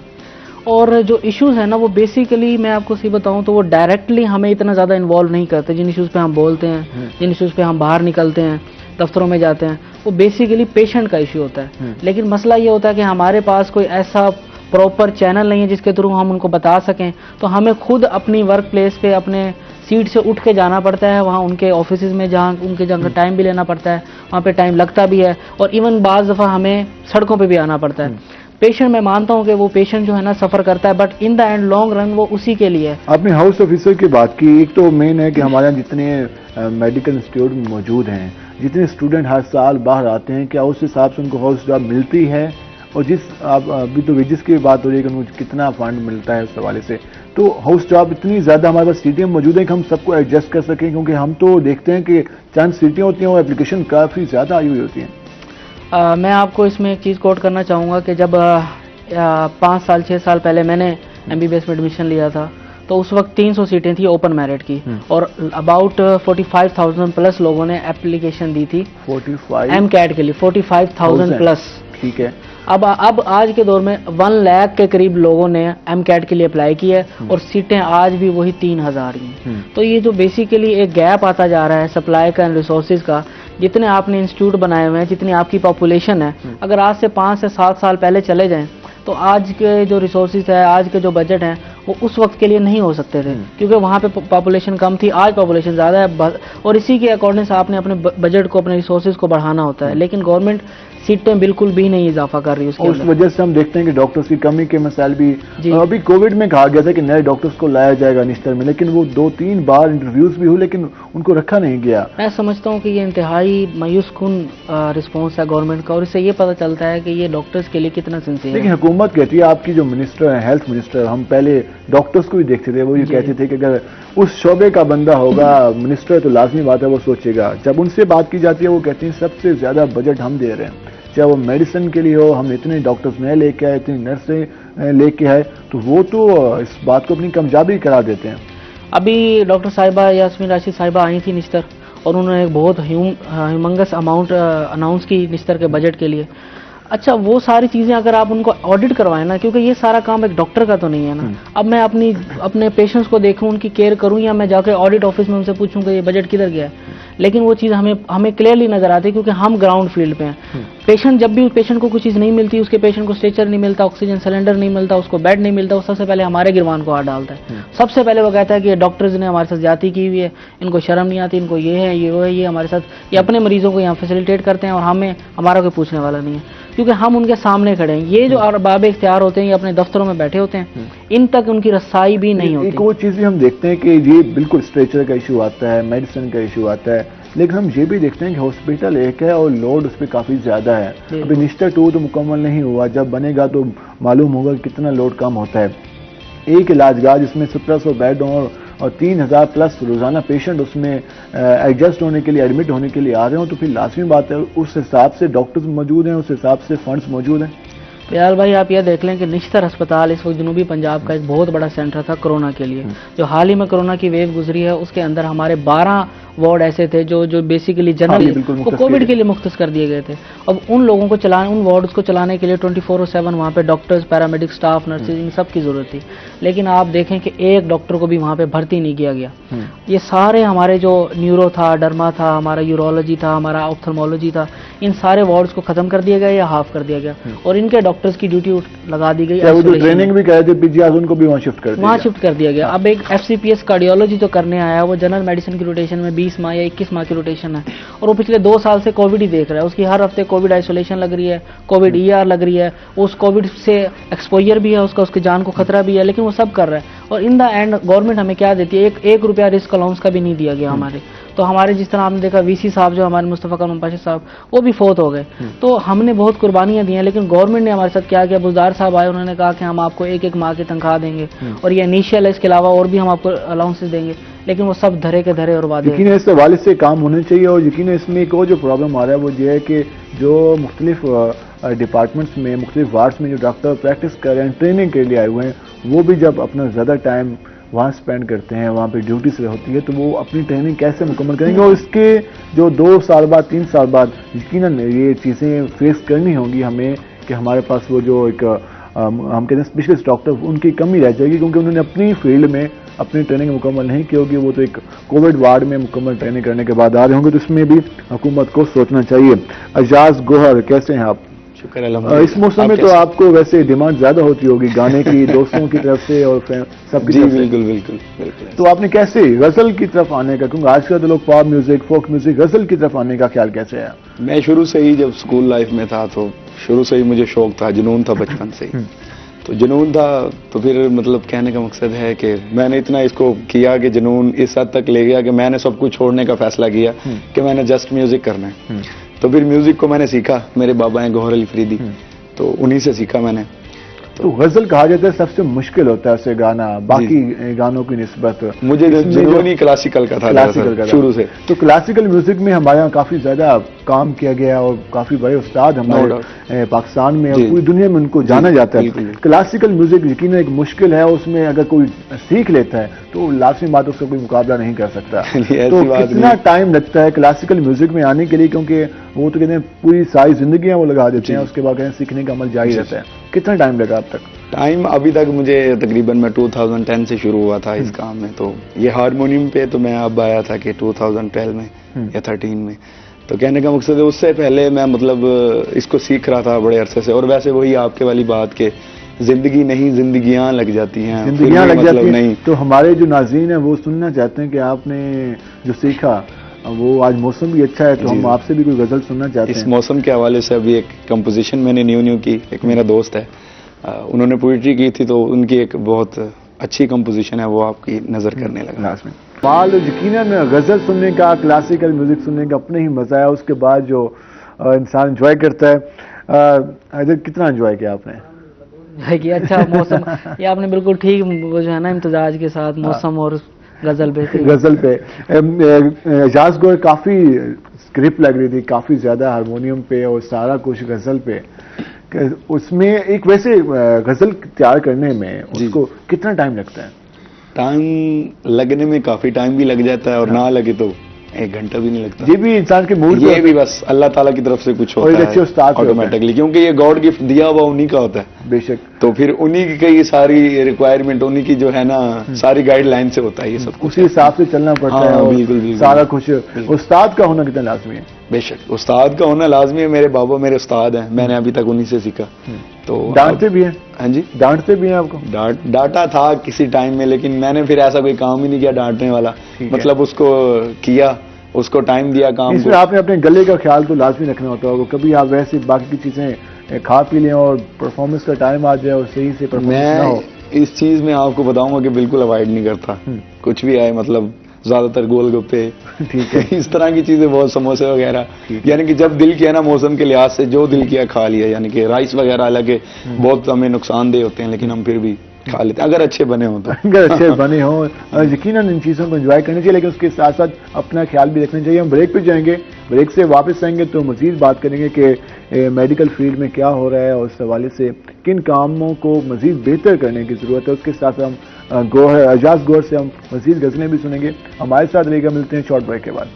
और जो इश्यूज़ हैं ना, वो बेसिकली मैं आपको सही बताऊं तो वो डायरेक्टली हमें इतना ज़्यादा इन्वॉल्व नहीं करते। जिन इश्यूज़ पे हम बोलते हैं, जिन इश्यूज़ पे हम बाहर निकलते हैं, दफ्तरों में जाते हैं, वो बेसिकली पेशेंट का इश्यू होता है। लेकिन मसला ये होता है कि हमारे पास कोई ऐसा प्रॉपर चैनल नहीं है जिसके थ्रू हम उनको बता सकें, तो हमें खुद अपनी वर्क प्लेस पे अपने सीट से उठ के जाना पड़ता है, वहाँ उनके ऑफिस में जहाँ टाइम भी लेना पड़ता है, वहाँ पे टाइम लगता भी है, और इवन बाज़ दफ़ा हमें सड़कों पे भी आना पड़ता है। पेशेंट, मैं मानता हूँ कि वो पेशेंट जो है ना सफ़र करता है, but in the end long run वो उसी के लिए है। आपने हाउस ऑफिसर की बात की, एक तो मेन है कि हमारे यहाँ जितने मेडिकल इंस्टीट्यूट मौजूद हैं, जितने स्टूडेंट हर साल बाहर आते हैं, क्या उस हिसाब से उनको हाउस जॉब मिलती है? और अभी तो वेजिस की बात हो रही है कि उनको कितना फंड मिलता है, उस हवाले से तो हाउस जॉब इतनी ज़्यादा हमारे पास सीटें मौजूद हैं कि हम सबको एडजस्ट कर सकें, क्योंकि हम तो देखते हैं कि चंद सीटें होती हैं और एप्लीकेशन काफ़ी ज़्यादा आई हुई होती हैं। मैं आपको इसमें एक चीज़ कोट करना चाहूँगा कि जब 5 साल 6 साल पहले मैंने MBBS में एडमिशन लिया था, तो उस वक्त 300 सीटें थी ओपन मेरिट की, और अबाउट 45,000 प्लस लोगों ने एप्लीकेशन दी थी 45 MCAT के लिए, 45,000 प्लस। ठीक है। अब आज के दौर में 1 लाख के करीब लोगों ने MCAT के लिए अप्लाई की है, और सीटें आज भी वही 3,000 ही हैं। तो ये जो बेसिकली एक गैप आता जा रहा है सप्लाई का एंड रिसोर्सेज का, जितने आपने इंस्टीट्यूट बनाए हुए हैं, जितनी आपकी पॉपुलेशन है, अगर आज से 5 से 7 साल पहले चले जाएं तो आज के जो रिसोर्सेज है, आज के जो बजट हैं, वो उस वक्त के लिए नहीं हो सकते थे, क्योंकि वहाँ पे पॉपुलेशन कम थी। आज पॉपुलेशन ज़्यादा है, और इसी के अकॉर्डिंग से आपने अपने बजट को, अपने रिसोर्सेज को बढ़ाना होता है। लेकिन गवर्नमेंट सीटें बिल्कुल भी नहीं इजाफा कर रही उसके उस वजह से हम देखते हैं कि डॉक्टर्स की कमी के मसाइल भी। अभी कोविड में कहा गया था कि नए डॉक्टर्स को लाया जाएगा निश्तर में, लेकिन वो 2-3 बार इंटरव्यूज भी हुए, लेकिन उनको रखा नहीं गया। मैं समझता हूँ कि ये इंतहाई मायूस कुन रिस्पॉन्स है गवर्नमेंट का, और इससे ये पता चलता है कि ये डॉक्टर्स के लिए कितना सिंसियर है। लेकिन हुकूमत कहती है, आपकी जो मिनिस्टर है, हेल्थ मिनिस्टर, हम पहले डॉक्टर्स को भी देखते थे, वो ये कहते थे कि अगर उस शोबे का बंदा होगा मिनिस्टर, तो लाजमी बात है वो सोचेगा। जब उनसे बात की जाती है, वो कहती हैं सबसे ज्यादा बजट हम दे रहे हैं, चाहे वो मेडिसिन के लिए हो, हम इतने डॉक्टर्स नए लेके आए, इतनी नर्सें लेके आए, तो वो तो इस बात को अपनी कामयाबी करा देते हैं। अभी डॉक्टर साहिबा यास्मीन राशिद साहिबा आई थी निश्तर, और उन्होंने एक बहुत ह्यूमंगस अमाउंट अनाउंस की निश्तर के बजट के लिए। अच्छा, वो सारी चीज़ें अगर आप उनको ऑडिट करवाएं ना, क्योंकि ये सारा काम एक डॉक्टर का तो नहीं है ना। अब मैं अपने पेशेंट्स को देखूं, उनकी केयर करूं, या मैं जाकर ऑडिट ऑफिस में उनसे पूछूं कि ये बजट किधर गया है, लेकिन वो चीज़ हमें क्लियरली नजर आती है, क्योंकि हम ग्राउंड फील्ड पे हैं। पेशेंट, जब भी पेशेंट को कुछ चीज़ नहीं मिलती, उसके पेशेंट को स्ट्रेचर नहीं मिलता, ऑक्सीजन सिलेंडर नहीं मिलता, उसको बेड नहीं मिलता, वो सबसे पहले हमारे गिरबान को हाथ डालता है। सबसे पहले वो कहता है कि ये डॉक्टर्स ने हमारे साथ ज्यादती की हुई है, इनको शर्म नहीं आती, इनको ये है, ये वो है, ये हमारे साथ, ये अपने मरीजों को यहाँ फैसिलिटेट करते हैं, और हमारा कोई पूछने वाला नहीं है, क्योंकि हम उनके सामने खड़े हैं। ये जो अरबाब इख्तियार होते हैं, ये अपने दफ्तरों में बैठे होते हैं, इन तक उनकी रसाई भी नहीं होती। एक वो चीज़ भी हम देखते हैं कि ये बिल्कुल स्ट्रेचर का इशू आता है, मेडिसिन का इशू आता है, लेकिन हम ये भी देखते हैं कि हॉस्पिटल एक है और लोड उस पर काफ़ी ज़्यादा है। अभी निश्तर 2 तो मुकम्मल नहीं हुआ, जब बनेगा तो मालूम होगा कितना लोड कम होता है। एक इलाजगाह जिसमें 1700 बेड और 3000 प्लस रोज़ाना पेशेंट उसमें एडजस्ट होने के लिए, एडमिट होने के लिए आ रहे हो, तो फिर लाजमी बात है उस हिसाब से डॉक्टर्स मौजूद हैं, उस हिसाब से फंड्स मौजूद हैं। बिलाल भाई, आप यह देख लें कि निश्तर अस्पताल इस वक्त जनूबी पंजाब का एक बहुत बड़ा सेंटर था कोरोना के लिए। जो हाल ही में कोरोना की वेव गुजरी है, उसके अंदर हमारे 12 वार्ड ऐसे थे जो बेसिकली जनरल को कोविड के लिए मुख्तस कर दिए गए थे। अब उन लोगों को चलाने, उन वार्ड्स को चलाने के लिए 24/7 वहाँ पे डॉक्टर्स, पैरामेडिक स्टाफ, नर्सेज, इन सब की जरूरत थी। लेकिन आप देखें कि एक डॉक्टर को भी वहाँ पे भर्ती नहीं किया गया। ये सारे हमारे जो न्यूरो था, डर्मा था, हमारा यूरोलॉजी था, हमारा ऑप्थल्मोलॉजी था, इन सारे वार्ड्स को खत्म कर दिया गया या हाफ कर दिया गया और इनके डॉक्टर्स की ड्यूटी लगा दी गई। वो जो ट्रेनिंग भी करे थे पीजी उनको भी वहाँ शिफ्ट कर दिया गया। अब एक FCPS कार्डियोलॉजी जो करने आया है वो जनरल मेडिसिन की रोटेशन में 20 माह या 21 माह की रोटेशन है और वो पिछले 2 साल से कोविड ही देख रहा है। उसकी हर हफ्ते कोविड आइसोलेशन लग रही है, कोविड ER लग रही है, उस कोविड से एक्सपोजर भी है, उसकी जान को खतरा भी है, लेकिन वो सब कर रहा है। और इन द एंड गवर्नमेंट हमें क्या देती है, एक रुपया रिस्क अलाउंस का भी नहीं दिया गया हमारे। तो हमारे जिस तरह आपने देखा VC साहब जो हमारे मुस्तफा कमल पाशा साहब, वो भी फौत हो गए। तो हमने बहुत कुर्बानियां दी हैं, लेकिन गवर्नमेंट ने हमारे साथ क्या किया, बुजदार साहब आए, उन्होंने कहा कि हम आपको 1-1 माह की तनख्वाह देंगे और ये इनिशियल है, इसके अलावा और भी हम आपको अलाउंसेस देंगे, लेकिन वो सब धरे के धरे और वादे। यकीन इस हवाले से काम होने चाहिए। और यकीन इसमें एक और जो प्रॉब्लम आ रहा है वो ये है कि जो मुख्तलिफ डिपार्टमेंट्स में, मुख्तलिफ वार्ड्स में जो डॉक्टर प्रैक्टिस कर रहे हैं, ट्रेनिंग के लिए आए हुए हैं, वो भी जब अपना ज़्यादा टाइम वहाँ स्पेंड करते हैं, वहाँ पे ड्यूटी से होती है, तो वो अपनी ट्रेनिंग कैसे मुकम्मल करेंगे। और इसके जो 2 साल बाद, 3 साल बाद यकीनन ये चीज़ें फेस करनी होंगी हमें कि हमारे पास वो जो एक हम कहते हैं स्पेशलिस्ट डॉक्टर, उनकी कमी रह जाएगी क्योंकि उन्होंने अपनी फील्ड में अपनी ट्रेनिंग मुकम्मल नहीं की होगी। वो तो एक कोविड वार्ड में मुकम्मल ट्रेनिंग करने के बाद आ रहे होंगे, तो इसमें भी हुकूमत को सोचना चाहिए। एजाज गोहर, कैसे हैं आप? शुक्र अल्हम्दुलिल्लाह। इस मौसम में तो आपको वैसे डिमांड ज्यादा होती होगी गाने की, दोस्तों की तरफ से और सबकी तरफ से। बिल्कुल बिल्कुल बिल्कुल। तो आपने कैसे गजल की तरफ आने का, क्योंकि आजकल तो लोग पॉप म्यूजिक, फोक म्यूजिक, गजल की तरफ आने का ख्याल कैसे है? मैं शुरू से ही जब स्कूल लाइफ में था तो शुरू से ही मुझे शौक था, जुनून था बचपन से ही। तो जुनून था, तो फिर मतलब कहने का मकसद है कि मैंने इतना इसको किया कि जुनून इस हद तक ले गया कि मैंने सब कुछ छोड़ने का फैसला किया कि मैंने जस्ट म्यूजिक करना है। तो फिर म्यूजिक को मैंने सीखा, मेरे बाबा हैं गौहर अली फरीदी, तो उन्हीं से सीखा मैंने। तो गजल कहा जाता है सबसे मुश्किल होता है उसे गाना बाकी गानों की निस्बत। मुझे जुनून ही क्लासिकल का था, क्लासिकल का शुरू से। तो क्लासिकल म्यूजिक में हमारे यहाँ काफी ज्यादा काम किया गया और काफी बड़े उस्ताद हमारे पाकिस्तान में और पूरी दुनिया में उनको जाना जाता है। क्लासिकल म्यूजिक यकीन एक मुश्किल है, उसमें अगर कोई सीख लेता है तो लाजमी बात उसका कोई मुकाबला नहीं कर सकता। तो कितना टाइम लगता है क्लासिकल म्यूजिक में आने के लिए, क्योंकि वो तो कहते हैं पूरी सारी जिंदगियां वो लगा देते हैं, उसके बाद कहते हैं सीखने का अमल जारी रहता है। कितना टाइम लगा अब तक? टाइम अभी तक मुझे तकरीबन मैं 2010 से शुरू हुआ था इस काम में। तो ये हारमोनियम पे तो मैं अब आया था कि 2012 में या 13 में। तो कहने का मकसद है उससे पहले मैं मतलब इसको सीख रहा था बड़े अरसे से। और वैसे वही आपके वाली बात के जिंदगी नहीं जिंदगियां लग जाती हैं, जिंदगियां लग मतलब जाती हैं। नहीं। तो हमारे जो नाज़रीन हैं वो सुनना चाहते हैं कि आपने जो सीखा वो, आज मौसम भी अच्छा है तो हम आपसे भी कोई गजल सुनना चाहते हैं। इस मौसम के हवाले से अभी एक कंपोजिशन मैंने न्यू की, एक मेरा दोस्त है उन्होंने पोइट्री की थी, तो उनकी एक बहुत अच्छी कंपोजिशन है, वो आपकी नजर करने लगा। माल यकीनन गजल सुनने का, क्लासिकल म्यूजिक सुनने का अपने ही मजा है, उसके बाद जो इंसान एंजॉय करता है। इधर कितना एंजॉय किया आपने? कि अच्छा मौसम, ये आपने बिल्कुल ठीक वो जो है ना इम्तिजाज के साथ मौसम और गजल पे गजल पे एजाज गोहर काफी स्क्रिप्ट लग रही थी, काफी ज्यादा हारमोनियम पे और सारा कुछ गजल पे। उसमें एक वैसे गजल तैयार करने में उसको कितना टाइम लगता है? टाइम लगने में काफी टाइम भी लग जाता है और ना लगे तो 1 घंटा भी नहीं लगता। ये भी इंसान के मूड, ये भी बस अल्लाह ताला की तरफ से कुछ होता है ऑटोमेटिकली, क्योंकि ये गॉड गिफ्ट दिया हुआ उन्हीं का होता है बेशक। तो फिर उन्हीं की ये सारी रिक्वायरमेंट, उन्हीं की जो है ना सारी गाइडलाइन से होता है ये सब कुछ, उसी हिसाब से चलना पड़ता है। और बिल्कुल सारा कुछ उस्ताद का होना कितना लाजमी है? बेशक उस्ताद का होना लाजमी है। मेरे बाबा मेरे उस्ताद हैं, मैंने अभी तक उन्हीं से सीखा। तो डांटते भी हैं? हाँ जी, डांटते भी हैं आपको? डांटा था किसी टाइम में, लेकिन मैंने फिर ऐसा कोई काम ही नहीं किया डांटने वाला, मतलब उसको किया, उसको टाइम दिया काम। इसमें आपने अपने गले का ख्याल तो लाजमी रखना होता होगा, कभी आप वैसे बाकी की चीजें खा पी लें और परफॉर्मेंस का टाइम आ जाए और सही से परफॉर्मेंस ना हो। इस चीज में आपको बताऊंगा कि बिल्कुल अवॉइड नहीं करता, कुछ भी आए, मतलब ज्यादातर गोलगप्पे, ठीक है, इस तरह की चीजें, बहुत समोसे वगैरह, यानी कि जब दिल किया ना मौसम के लिहाज से जो दिल किया खा लिया। यानी कि राइस वगैरह हालांकि बहुत हमें नुकसानदेह होते हैं, लेकिन हम फिर भी खा लेते हैं अगर अच्छे बने हो तो। अगर अच्छे बने हो यकीनन इन चीज़ों को एंजॉय करना चाहिए, लेकिन उसके साथ साथ अपना ख्याल भी रखना चाहिए। हम ब्रेक पे जाएंगे, ब्रेक से वापस आएंगे तो मजीद बात करेंगे कि मेडिकल फील्ड में क्या हो रहा है और उस हवाले से किन कामों को मजीद बेहतर करने की ज़रूरत है। उसके साथ हम एजाज गोहर से हम मजीद गज़लें भी सुनेंगे। हमारे साथ रहेगा, मिलते हैं शॉर्ट ब्रेक के बाद।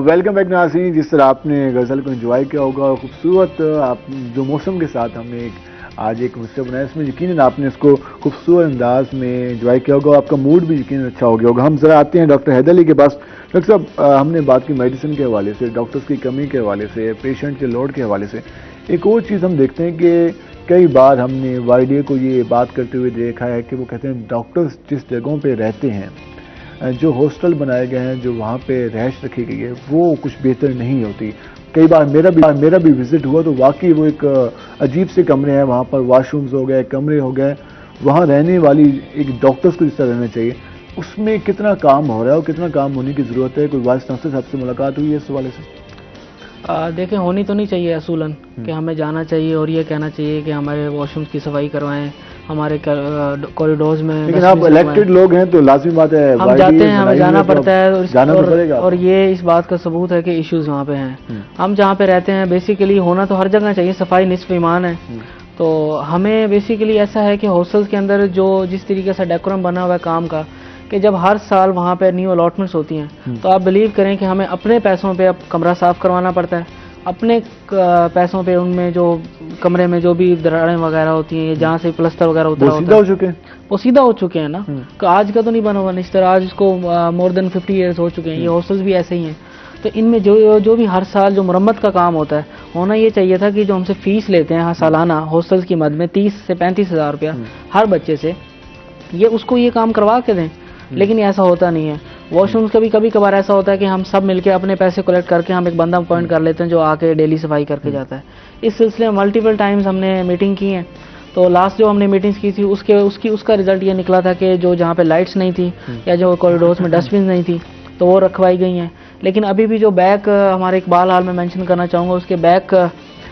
वेलकम बैक नाज़रीन। जिस तरह आपने गज़ल को एंजॉय किया होगा, खूबसूरत आप जो मौसम के साथ हमने आज एक हिस्सा बनाया, इसमें यकीनन आपने इसको खूबसूरत अंदाज में एंजॉय किया होगा, आपका मूड भी यकीनन अच्छा हो गया होगा। हम जरा आते हैं डॉक्टर हैदर अली के पास। डॉक्टर साहब, हमने बात की मेडिसिन के हवाले से, डॉक्टर्स की कमी के हवाले से, पेशेंट के लोड के हवाले से। एक और चीज़ हम देखते हैं कि कई बार हमने वाईडीए को ये बात करते हुए देखा है कि वो कहते हैं डॉक्टर्स जिस जगहों पर रहते हैं, जो हॉस्टल बनाए गए हैं, जो वहाँ पे रहायश रखी गई है, वो कुछ बेहतर नहीं होती। कई बार मेरा भी विजिट हुआ तो वाकई वो एक अजीब से कमरे हैं, वहाँ पर वॉशरूम्स हो गए, कमरे हो गए, वहाँ रहने वाली एक डॉक्टर्स को जिस तरह रहना चाहिए, उसमें कितना काम हो रहा है और कितना काम होने की ज़रूरत है? कोई वाइस चांसलर साहब से मुलाकात हुई है इस हवाले से? देखें, होनी तो नहीं चाहिए असूलन कि हमें जाना चाहिए और ये कहना चाहिए कि हमारे वॉशरूम्स की सफाई करवाएं, हमारे कॉरिडोर्स में। लेकिन आप इलेक्टेड लोग हैं तो लाजमी बात है, हम जाते हैं, हमें जाना पड़ता है, जाना तो पड़ेगा। और ये इस बात का सबूत है कि इश्यूज वहाँ पे हैं। हम जहाँ पे रहते हैं बेसिकली होना तो हर जगह चाहिए, सफाई निस्फ ईमान है। तो हमें बेसिकली ऐसा है कि हॉस्टल्स के अंदर जो जिस तरीके से डेकोरम बना हुआ है काम का, कि जब हर साल वहाँ पे न्यू अलॉटमेंट्स होती हैं तो आप बिलीव करें कि हमें अपने पैसों पे अब कमरा साफ करवाना पड़ता है, अपने पैसों पे उनमें जो कमरे में जो भी दरारें वगैरह होती हैं, जहाँ से प्लस्तर वगैरह होता है, वो सीधा हो चुके हैं ना। आज का तो नहीं बना हुआ निश्तर, आज इसको मोर देन 50 ईयर्स हो चुके हैं। ये हॉस्टल्स भी ऐसे ही हैं। तो इनमें जो भी हर साल जो मुरम्मत का काम होता है, होना ये चाहिए था कि जो हमसे फीस लेते हैं सालाना हॉस्टल्स की मद में 30 से 35 हज़ार रुपया हर बच्चे से, ये उसको ये काम करवा के दें। लेकिन ऐसा होता नहीं है। वॉशरूम्स का भी कभी कभार ऐसा होता है कि हम सब मिलके अपने पैसे कलेक्ट करके हम एक बंदा अपॉइंट कर लेते हैं जो आके डेली सफाई करके जाता है। इस सिलसिले में मल्टीपल टाइम्स हमने मीटिंग की है। तो लास्ट जो हमने मीटिंग्स की थी उसका रिजल्ट ये निकला था कि जो जहाँ पे लाइट्स नहीं थी या जो कॉरिडोर्स में डस्टबिन नहीं थी तो वो रखवाई गई हैं। लेकिन अभी भी जो बैक हमारे इकबाल हाल में मेंशन करना चाहूँगा, उसके बैक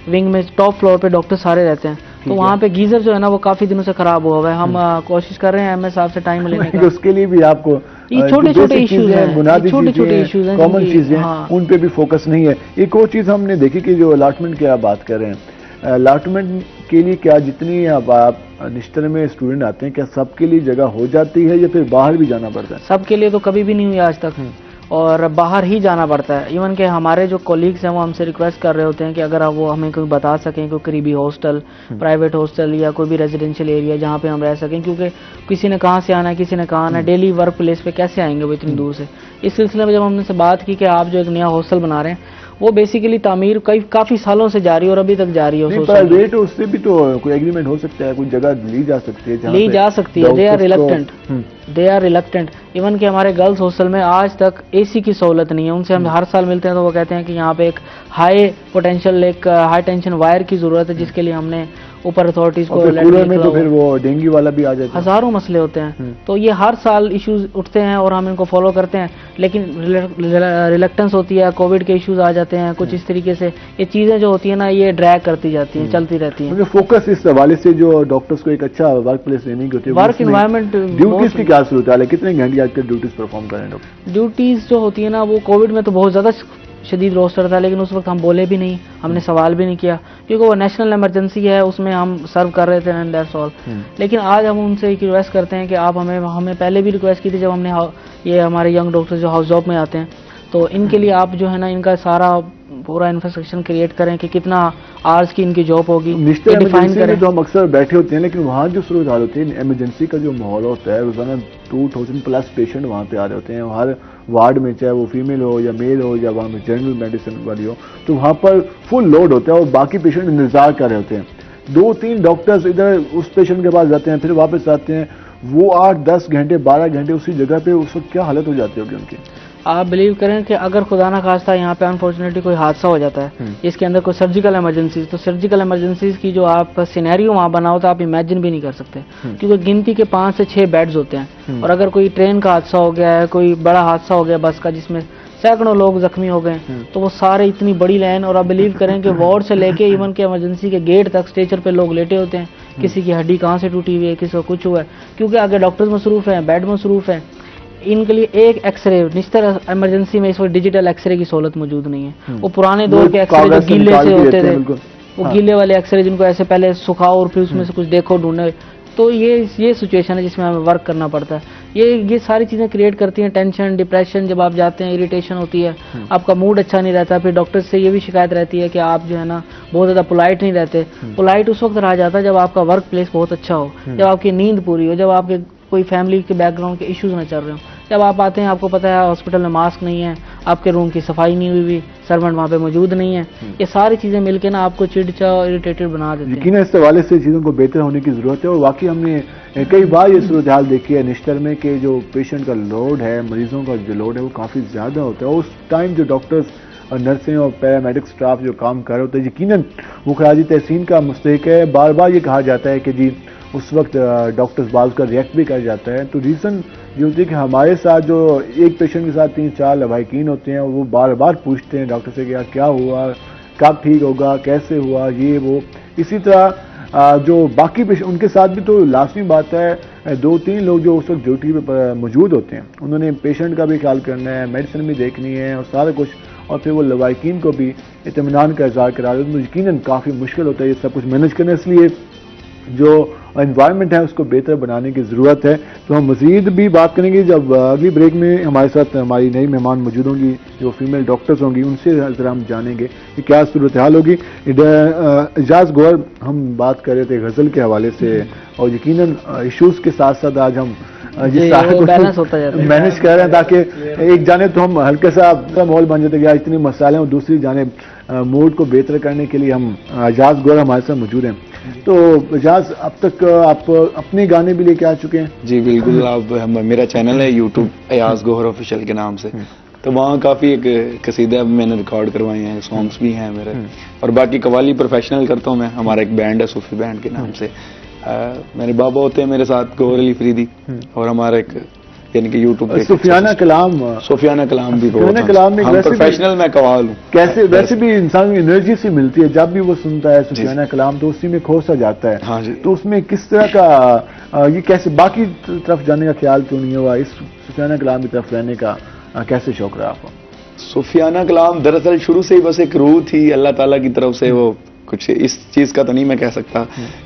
विंग में टॉप फ्लोर पे डॉक्टर सारे रहते हैं। तो वहाँ पे गीजर जो है ना वो काफी दिनों से खराब हुआ हुआ है। हम कोशिश कर रहे हैं एमएस साहब से टाइम लेने का। उसके लिए भी आपको ये छोटे छोटे इश्यूज हैं, छोटे इश्यूज हैं, कॉमन चीजें, उन पे भी फोकस नहीं है। एक और चीज हमने देखी कि जो अलॉटमेंट की आप बात कर रहे हैं, अलॉटमेंट के लिए क्या जितनी अब आप निश्तर में स्टूडेंट आते हैं, क्या सबके लिए जगह हो जाती है या फिर बाहर भी जाना पड़ता है? सबके लिए तो कभी भी नहीं हुई आज तक, और बाहर ही जाना पड़ता है। इवन के हमारे जो कोलीग्स हैं वो हमसे रिक्वेस्ट कर रहे होते हैं कि अगर आप वो हमें कोई बता सकें, कोई करीबी हॉस्टल, प्राइवेट हॉस्टल या कोई भी रेजिडेंशियल एरिया जहाँ पे हम रह सकें, क्योंकि किसी ने कहाँ से आना है, किसी ने कहाँ आना है, डेली वर्क प्लेस पे कैसे आएंगे वो इतनी दूर से। इस सिलसिले में जब हमने से बात की कि आप जो एक नया हॉस्टल बना रहे हैं, वो बेसिकली तामीर काफी सालों से जारी है और अभी तक जारी है। प्राइवेट उससे भी तो कोई एग्रीमेंट हो सकता है, कोई जगह ली जा सकती है, ली जा सकती है। They are reluctant. इवन कि हमारे गर्ल्स हॉस्टल में आज तक एसी की सहूलत नहीं है। उनसे हम हर साल मिलते हैं तो वो कहते हैं कि यहाँ पे एक हाई पोटेंशियल, एक हाई टेंशन वायर की जरूरत है, जिसके लिए हमने ऊपर अथॉरिटीज को लेटर में तो फिर वो डेंगू वाला भी आ जाता है। हजारों मसले होते हैं। तो ये हर साल इश्यूज उठते हैं और हम इनको फॉलो करते हैं, लेकिन रिलक्टेंस होती है, कोविड के इश्यूज आ जाते हैं, कुछ इस तरीके से ये चीजें जो होती है ना, ये ड्रैग करती जाती हैं, चलती रहती हैं। फोकस इस हवाले से जो डॉक्टर्स को एक अच्छा वर्क प्लेस देने की होती है, वर्क इन्वायरमेंट, ड्यूटीज की क्या सूरत है, कितने घंटे आजकल ड्यूटीज परफॉर्म करें डॉक्टर? ड्यूटीज जो होती है ना, वो कोविड में तो बहुत ज्यादा शदीद रोस्टर था, लेकिन उस वक्त हम बोले भी नहीं, हमने सवाल भी नहीं किया, क्योंकि वो नेशनल इमरजेंसी है, उसमें हम सर्व कर रहे थे एंड दैट्स ऑल। लेकिन आज हम उनसे एक रिक्वेस्ट करते हैं कि आप हमें पहले भी रिक्वेस्ट की थी जब हमने ये हमारे यंग डॉक्टर जो हाउस जॉब में आते हैं, तो इनके लिए आप जो है ना इनका सारा पूरा इंफ्रास्ट्रक्चर क्रिएट करें कि कितना आवर्स की इनकी जॉब होगी, डिफाइन करें। तो हम अक्सर बैठे होते हैं, लेकिन वहाँ जो सूरत हाल होती है, इमरजेंसी का जो माहौल होता है, रोजाना 2000+ पेशेंट वहाँ पे आ रहे होते हैं हर वार्ड में, चाहे वो फीमेल हो या मेल हो या वहाँ में जनरल मेडिसिन वाली हो, तो वहाँ पर फुल लोड होता है और बाकी पेशेंट इंतजार कर रहे होते हैं। 2-3 डॉक्टर्स इधर उस पेशेंट के पास जाते हैं, फिर वापस आते हैं, वो 8-10 घंटे 12 घंटे उसी जगह पे, उस वक्त क्या हालत हो जाती होगी उनकी? आप बिलीव करें कि अगर खुदा ना खास्ता यहाँ पे अनफॉर्चुनेटली कोई हादसा हो जाता है, इसके अंदर कोई सर्जिकल इमरजेंसीज, तो सर्जिकल इमरजेंसीज की जो आप सिनेरियो वहाँ बना होता है, आप इमेजिन भी नहीं कर सकते, क्योंकि गिनती के 5 से 6 बेड्स होते हैं। और अगर कोई ट्रेन का हादसा हो गया है, कोई बड़ा हादसा हो गया बस का जिसमें सैकड़ों लोग जख्मी हो गए, तो वो सारे इतनी बड़ी लाइन, और आप बिलीव करें कि वार्ड से लेके इवन के इमरजेंसी के गेट तक स्ट्रेचर पे लोग लेटे होते हैं, किसी की हड्डी कहाँ से टूटी हुई है, किसी को कुछ हुआ है, क्योंकि आगे डॉक्टर्स मसरूफ हैं, बेड मसरूफ है। इनके लिए एक एक्सरे, निश्तर इमरजेंसी में इस वक्त डिजिटल एक्सरे की सहूलत मौजूद नहीं है। वो पुराने दौर के एक्सरे जो गीले से होते थे, वो गीले वाले एक्सरे जिनको ऐसे पहले सुखाओ और फिर उसमें से कुछ देखो ढूंढे, तो ये सिचुएशन है जिसमें हमें वर्क करना पड़ता है। ये सारी चीज़ें क्रिएट करती हैं टेंशन, डिप्रेशन, जब आप जाते हैं इरिटेशन होती है, आपका मूड अच्छा नहीं रहता। फिर डॉक्टर से ये भी शिकायत रहती है कि आप जो है ना बहुत ज़्यादा पोलाइट नहीं रहते। पोलाइट उस वक्त रहा जाता है जब आपका वर्क प्लेस बहुत अच्छा हो, जब आपकी नींद पूरी हो, जब आपके कोई फैमिली के बैकग्राउंड के इश्यूज ना चल रहे हो। जब आप आते हैं, आपको पता है हॉस्पिटल में मास्क नहीं है, आपके रूम की सफाई नहीं हुई हुई, सर्वेंट वहाँ पे मौजूद नहीं है, ये सारी चीज़ें मिलकर ना आपको चिड़चिड़ा और इरिटेटेड बना देती हैं। यकीन इस हवाले से चीज़ों को बेहतर होने की ज़रूरत है। और वाकई हमने कई बार ये सूरत हाल देखी है निश्तर में कि जो पेशेंट का लोड है, मरीजों का जो लोड है वो काफ़ी ज़्यादा होता है। उस टाइम जो डॉक्टर्स और नर्सें और पैरामेडिक स्टाफ जो काम कर रहे होते हैं, यकीनन वो खराजी तहसीन का मुस्तहिक है। बार बार ये कहा जाता है कि जी उस वक्त डॉक्टर्स बाज़ का रिएक्ट भी कर जाता है। तो रीज़न ये होती है कि हमारे साथ जो एक पेशेंट के साथ 3-4 लवाहिकीन होते हैं, वो बार बार पूछते हैं डॉक्टर से कि यार क्या हुआ, कब ठीक होगा, कैसे हुआ, ये वो। इसी तरह जो बाकी पेशेंट उनके साथ भी तो लाजमी बात है 2-3 लोग जो उस वक्त ड्यूटी पर मौजूद होते हैं, उन्होंने पेशेंट का भी ख्याल करना है, मेडिसिन भी देखनी है और सारा कुछ, और फिर वो लवाहिकीन को भी इत्मीनान का इज़हार करा रहे हैं। तो यकीनन काफ़ी मुश्किल होता है ये सब कुछ मैनेज करना। इसलिए जो एनवायरनमेंट है उसको बेहतर बनाने की ज़रूरत है। तो हम मज़ीद भी बात करेंगे जब अगली ब्रेक में हमारे साथ हमारी नई मेहमान मौजूद होंगी, जो फीमेल डॉक्टर्स होंगी, उनसे ज़रा हम जानेंगे कि क्या सूरत हाल होगी। एजाज गौहर, हम बात कर रहे थे गज़ल के हवाले से, और यकीनन इश्यूज़ के साथ साथ आज हम ये सारा कुछ मैनेज कर रहे हैं ताकि एक जाने तो हम हल्का सा माहौल बन जाते हैं, इतने मसाले, और दूसरी जाने मूड को बेहतर करने के लिए हम एजाज गौहर हमारे साथ मौजूद हैं। तो एजाज, अब तक आप अपने गाने भी लेके आ चुके हैं? जी बिल्कुल। आप मेरा चैनल है यूट्यूब एजाज गौहर ऑफिशियल के नाम से, तो वहाँ काफ़ी एक कसीदे मैंने रिकॉर्ड करवाए हैं, सॉन्ग्स भी हैं मेरे, और बाकी कवाली प्रोफेशनल करता हूँ मैं। हमारा एक बैंड है सूफी बैंड के नाम से। मेरे बाबा होते हैं मेरे साथ, गौहर अली फरीदी, और हमारा एक यानी कि यूट्यूब पे सुफियाना कलाम भी हम प्रोफेशनल, मैं कवाल हूँ। कैसे वैसे भी इंसान की एनर्जी सी मिलती है जब भी वो सुनता है सुफियाना कलाम, तो उसी में खो सा जाता है। हाँ जी। तो उसमें किस तरह का ये कैसे बाकी तरफ जाने का ख्याल क्यों नहीं हुआ, इस सुफियाना कलाम की तरफ रहने का कैसे शौक रहा आपको? सुफियाना कलाम दरअसल शुरू से ही बस एक रूह थी अल्लाह ताला की तरफ से। वो कुछ इस चीज का तो नहीं मैं कह सकता,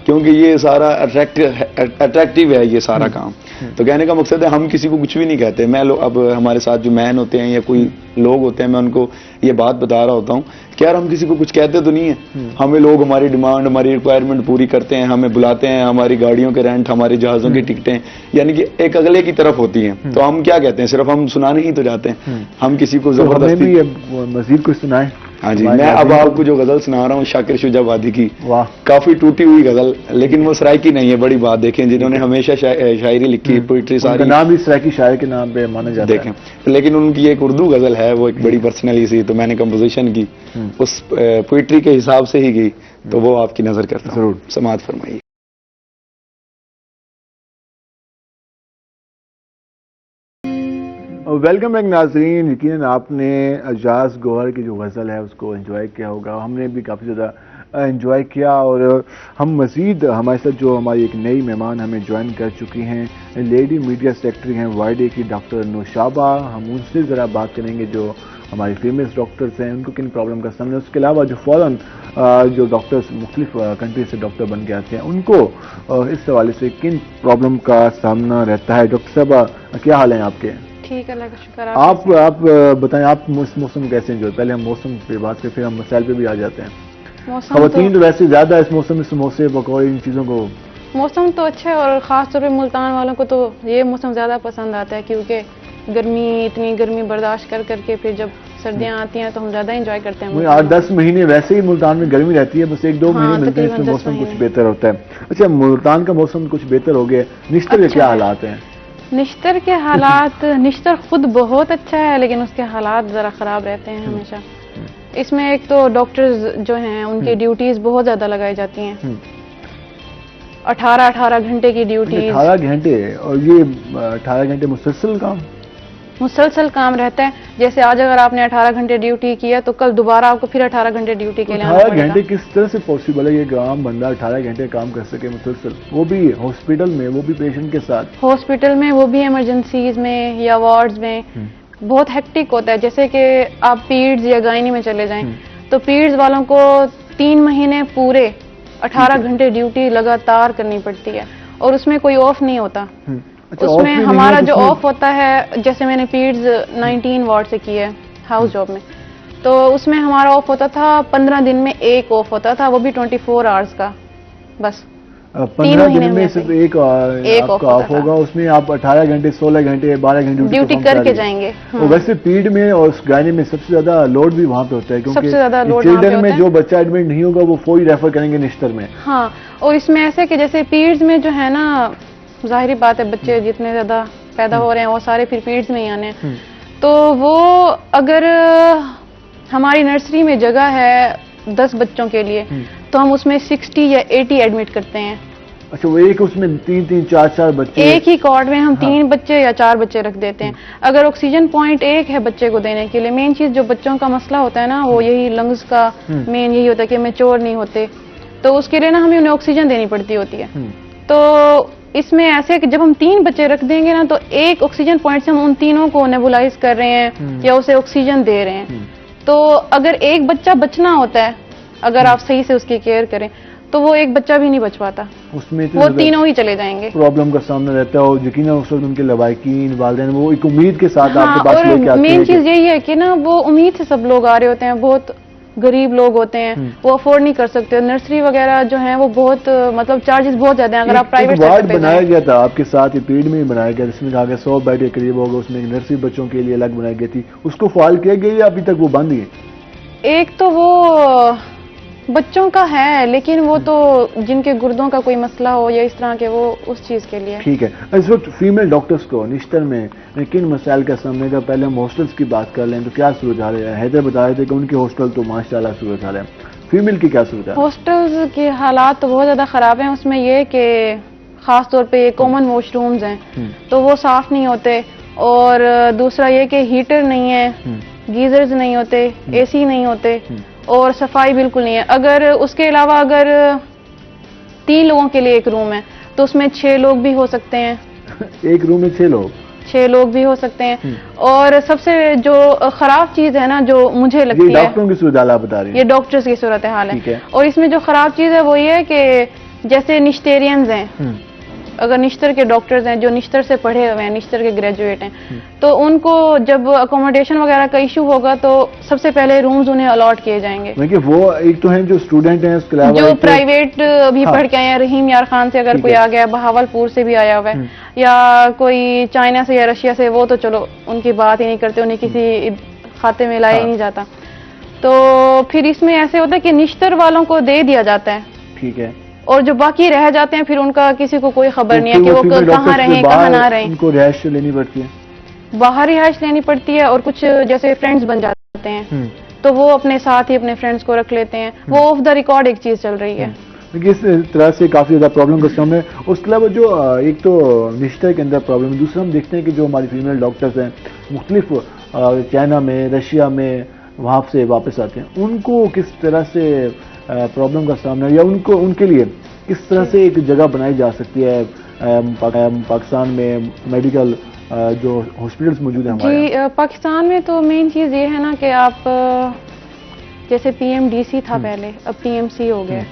क्योंकि ये सारा अट्रैक्टिव है ये सारा काम। तो कहने का मकसद है हम किसी को कुछ भी नहीं कहते। मैं अब हमारे साथ जो मैन होते हैं या कोई लोग होते हैं, मैं उनको ये बात बता रहा होता हूँ कि यार हम किसी को कुछ कहते तो नहीं है। हमें लोग हमारी डिमांड, हमारी रिक्वायरमेंट पूरी करते हैं, हमें बुलाते हैं, हमारी गाड़ियों के रेंट, हमारे जहाज़ों की टिकटें यानी कि एक अगले की तरफ होती हैं। तो हम क्या कहते हैं, सिर्फ हम सुनाने ही तो जाते हैं, हम किसी को जबरदस्ती। मजीद कुछ सुनाए? हाँ जी, मैं अब आपको जो गजल सुना रहा हूँ शाकिर शुजाबादी की, काफी टूटी हुई गजल, लेकिन वो सराइकी नहीं है। बड़ी बात देखें, जिन्होंने हमेशा शायरी लिखी, पोइट्री सारी, नाम भी सराइकी शायर के नाम पे माना जाता है। देखें, लेकिन उनकी एक उर्दू गजल है, वो एक बड़ी पर्सनली सी, तो मैंने कंपोजिशन की उस पोइट्री के हिसाब से ही गई, तो वो आपकी नजर करता हूं, जरूर समाअत फरमाइए। वेलकम बैक नाज़रीन। यकीनन आपने एजाज गौहर की जो गज़ल है उसको एंजॉय किया होगा, हमने भी काफ़ी ज़्यादा एंजॉय किया। और हम मज़ीद हमारे साथ जो हमारी एक नई मेहमान हमें ज्वाइन कर चुकी हैं, लेडी मीडिया सेक्रेटरी हैं वाईडे की डॉक्टर नौशाबा। हम उनसे ज़रा बात करेंगे जो हमारी फेमस डॉक्टर्स हैं, उनको किन प्रॉब्लम का सामना, उसके अलावा जो फ़ौरन जो डॉक्टर्स मुख्तलिफ कंट्री से डॉक्टर बन के आते हैं उनको इस हवाले से किन प्रॉब्लम का सामना रहता है। डॉक्टर साहब, क्या हाल है आपके? ठीक, अल्लाह का शुक्र। आप बताएं, आप मौसम कैसे एंजॉय? पहले हम मौसम पे बात करें, फिर हम मसाइल पे भी आ जाते हैं। खवातीन तो वैसे ज्यादा इस मौसम में समोसे, पकौड़े, इन चीज़ों को। मौसम तो अच्छा है, और ख़ास तौर पे मुल्तान वालों को तो ये मौसम ज़्यादा पसंद आता है, क्योंकि इतनी गर्मी बर्दाश्त कर करके फिर जब सर्दियाँ आती हैं तो हम ज़्यादा एंजॉय करते हैं। 8-10 महीने वैसे ही मुल्तान में गर्मी रहती है, बस 1-2 महीने मिलते हैं इसमें मौसम कुछ बेहतर होता है। अच्छा, मुल्तान का मौसम कुछ बेहतर हो गया, निश्तर के क्या हालात हैं? निश्तर के हालात, निश्तर खुद बहुत अच्छा है, लेकिन उसके हालात ज़रा ख़राब रहते हैं हमेशा। इसमें एक तो डॉक्टर्स जो हैं उनकी ड्यूटीज़ बहुत ज़्यादा लगाई जाती हैं, 18 घंटे की ड्यूटी। 18 घंटे? और ये 18 घंटे मुसलसल काम रहता है। जैसे आज अगर आपने 18 घंटे ड्यूटी किया तो कल दोबारा आपको फिर 18 घंटे ड्यूटी के लिए आना पड़ेगा। 18 घंटे किस तरह से पॉसिबल है ये आम बंदा 18 घंटे काम कर सके मुसलसल, वो भी हॉस्पिटल में, वो भी पेशेंट के साथ? हॉस्पिटल में, वो भी इमरजेंसीज में या वार्ड्स में बहुत हेक्टिक होता है। जैसे कि आप पीड्स या गायनी में चले जाएं, तो पीड्स वालों को 3 महीने पूरे 18 घंटे ड्यूटी लगातार करनी पड़ती है, और उसमें कोई ऑफ नहीं होता। अच्छा, off उसमें भी नहीं हमारा है, जो उसमें- ऑफ होता है, जैसे मैंने पीड्स 19 वार्ड से की है हाउस जॉब में, तो उसमें हमारा ऑफ होता था 15 दिन में एक ऑफ होता था, वो भी 24 आवर्स का बस। 15 महीने दिन में में सिर्फ से एक एक आपका off ऑफ होता होगा, उसमें आप 18 घंटे 16 घंटे 12 घंटे ड्यूटी perform करके करेंगे। जाएंगे। और वैसे पीड में और उस गाने में सबसे ज्यादा लोड भी वहाँ पे होता है, क्योंकि सबसे ज्यादा लोड वहाँ पे चिल्ड्रन में होता है। जो बच्चा एडमिट नहीं होगा वो फौरी रेफर करेंगे निश्तर में। हाँ, और इसमें ऐसे कि जैसे पीरियड्स में जो है ना, जाहिर बात है बच्चे जितने ज्यादा पैदा हो रहे हैं वो सारे फिर पीरियड्स में ही आने हैं। तो वो अगर हमारी नर्सरी में जगह है 10 बच्चों के लिए, तो हम उसमें 60 या 80 एडमिट करते हैं। अच्छा, वो एक उसमें 3-3 4-4 बच्चे एक ही कॉर्ड में हम 3 बच्चे या 4 बच्चे रख देते हैं। अगर ऑक्सीजन पॉइंट एक है बच्चे को देने के लिए, मेन चीज जो बच्चों का मसला होता है ना, वो यही लंग्स का मेन यही होता है कि मैच्योर नहीं होते, तो उसके लिए ना हमें उन्हें ऑक्सीजन देनी पड़ती होती है। तो इसमें ऐसे कि जब हम 3 बच्चे रख देंगे ना, तो एक ऑक्सीजन पॉइंट से हम उन तीनों को नेबुलाइज कर रहे हैं या उसे ऑक्सीजन दे रहे हैं। तो अगर एक बच्चा बचना होता है, अगर आप सही से उसकी केयर करें, तो वो एक बच्चा भी नहीं बच पाता, उसमें वो तीनों ही चले जाएंगे। प्रॉब्लम का सामना रहता है, और यकीनन उस वक्त उनके लवाकिन वालिदैन वो एक उम्मीद के साथ हाँ, आपके पास और लेके आते मेन हैं चीज यही है कि ना वो उम्मीद से सब लोग आ रहे होते हैं, बहुत गरीब लोग होते हैं, वो अफोर्ड नहीं कर सकते। नर्सरी वगैरह जो है वो बहुत मतलब चार्जेस बहुत ज्यादा हैं। अगर आप प्राइवेट वार्ड सेक्टर पे बनाया जाएं, गया था आपके साथ, ये पीड में ही बनाया गया, जिसमें कहा गया 100 बेड के करीब होगा, उसमें एक नर्सरी बच्चों के लिए अलग बनाई गई थी, उसको फाल किया गया या अभी तक वो बंद ही है? एक तो वो बच्चों का है, लेकिन वो तो जिनके गुर्दों का कोई मसला हो या इस तरह के, वो उस चीज के लिए। ठीक है, इस वक्त फीमेल डॉक्टर्स को निश्तर में किन मसाइल का सामने का, पहले हम हॉस्टल्स की बात कर लें तो क्या सूरत हाल है? हैदर बता रहे थे कि उनके हॉस्टल तो माशाल्लाह सूरत हाल है, फीमेल की क्या सूरत है? हॉस्टल्स के हालात तो बहुत ज्यादा खराब हैं। उसमें ये कि खास तौर पे ये कॉमन वॉशरूम्स हैं, तो वो साफ नहीं होते, और दूसरा ये कि हीटर नहीं है, गीजर्स नहीं होते, एसी नहीं होते, और सफाई बिल्कुल नहीं है। अगर उसके अलावा अगर 3 लोगों के लिए एक रूम है, तो उसमें 6 लोग भी हो सकते हैं। एक रूम में 6 लोग 6 लोग भी हो सकते हैं। और सबसे जो खराब चीज है ना, जो मुझे ये लगती है, डॉक्टरों की सूरत हाल आप बता रही ये हैं? डॉक्टर्स की सूरत हाल ठीक है। है। और इसमें जो खराब चीज है वो ये है कि जैसे निश्तेरियंस हैं, अगर निश्तर के डॉक्टर्स हैं जो निश्तर से पढ़े हुए हैं, निश्तर के ग्रेजुएट हैं, तो उनको जब अकोमोडेशन वगैरह का इशू होगा तो सबसे पहले रूम्स उन्हें अलॉट किए जाएंगे। देखिए वो एक तो हैं जो स्टूडेंट हैं, उसके अलावा जो एक तो- प्राइवेट भी हाँ। पढ़ के आए हैं, रहीम यार खान से अगर ठीक कोई है। आ गया, बहावलपुर से भी आया हुआ है, या कोई चाइना से या रशिया से, वो तो चलो उनकी बात ही नहीं करते, उन्हें किसी खाते में लाया ही नहीं जाता। तो फिर इसमें ऐसे होता है कि निश्तर वालों को दे दिया जाता है, ठीक है, और जो बाकी रह जाते हैं फिर उनका किसी को कोई खबर नहीं है तो कि वो female कहाँ doctors रहे के कहाँ बाहर ना रहे। उनको रिहाइश लेनी पड़ती है। बाहर रिहाइश लेनी पड़ती है, और कुछ जैसे फ्रेंड्स बन जाते हैं, तो वो अपने साथ ही अपने फ्रेंड्स को रख लेते हैं। वो ऑफ द रिकॉर्ड एक चीज चल रही है। देखिए इस तरह से काफ़ी ज़्यादा प्रॉब्लम का सामने है। उसके अलावा जो एक तो निश्तर के अंदर प्रॉब्लम है, दूसरा हम देखते हैं कि जो हमारी फीमेल डॉक्टर्स हैं मुख्तलिफ चाइना में, रशिया में, वहाँ से वापस आते हैं, उनको किस तरह से प्रॉब्लम का सामना है, या उनको उनके लिए किस तरह से एक जगह बनाई जा सकती है पाकिस्तान में मेडिकल जो हॉस्पिटल्स मौजूद हैं हमारे यहाँ? जी, पाकिस्तान में तो मेन चीज ये है ना कि आप जैसे पीएमडीसी था पहले, अब पीएमसी हो गया,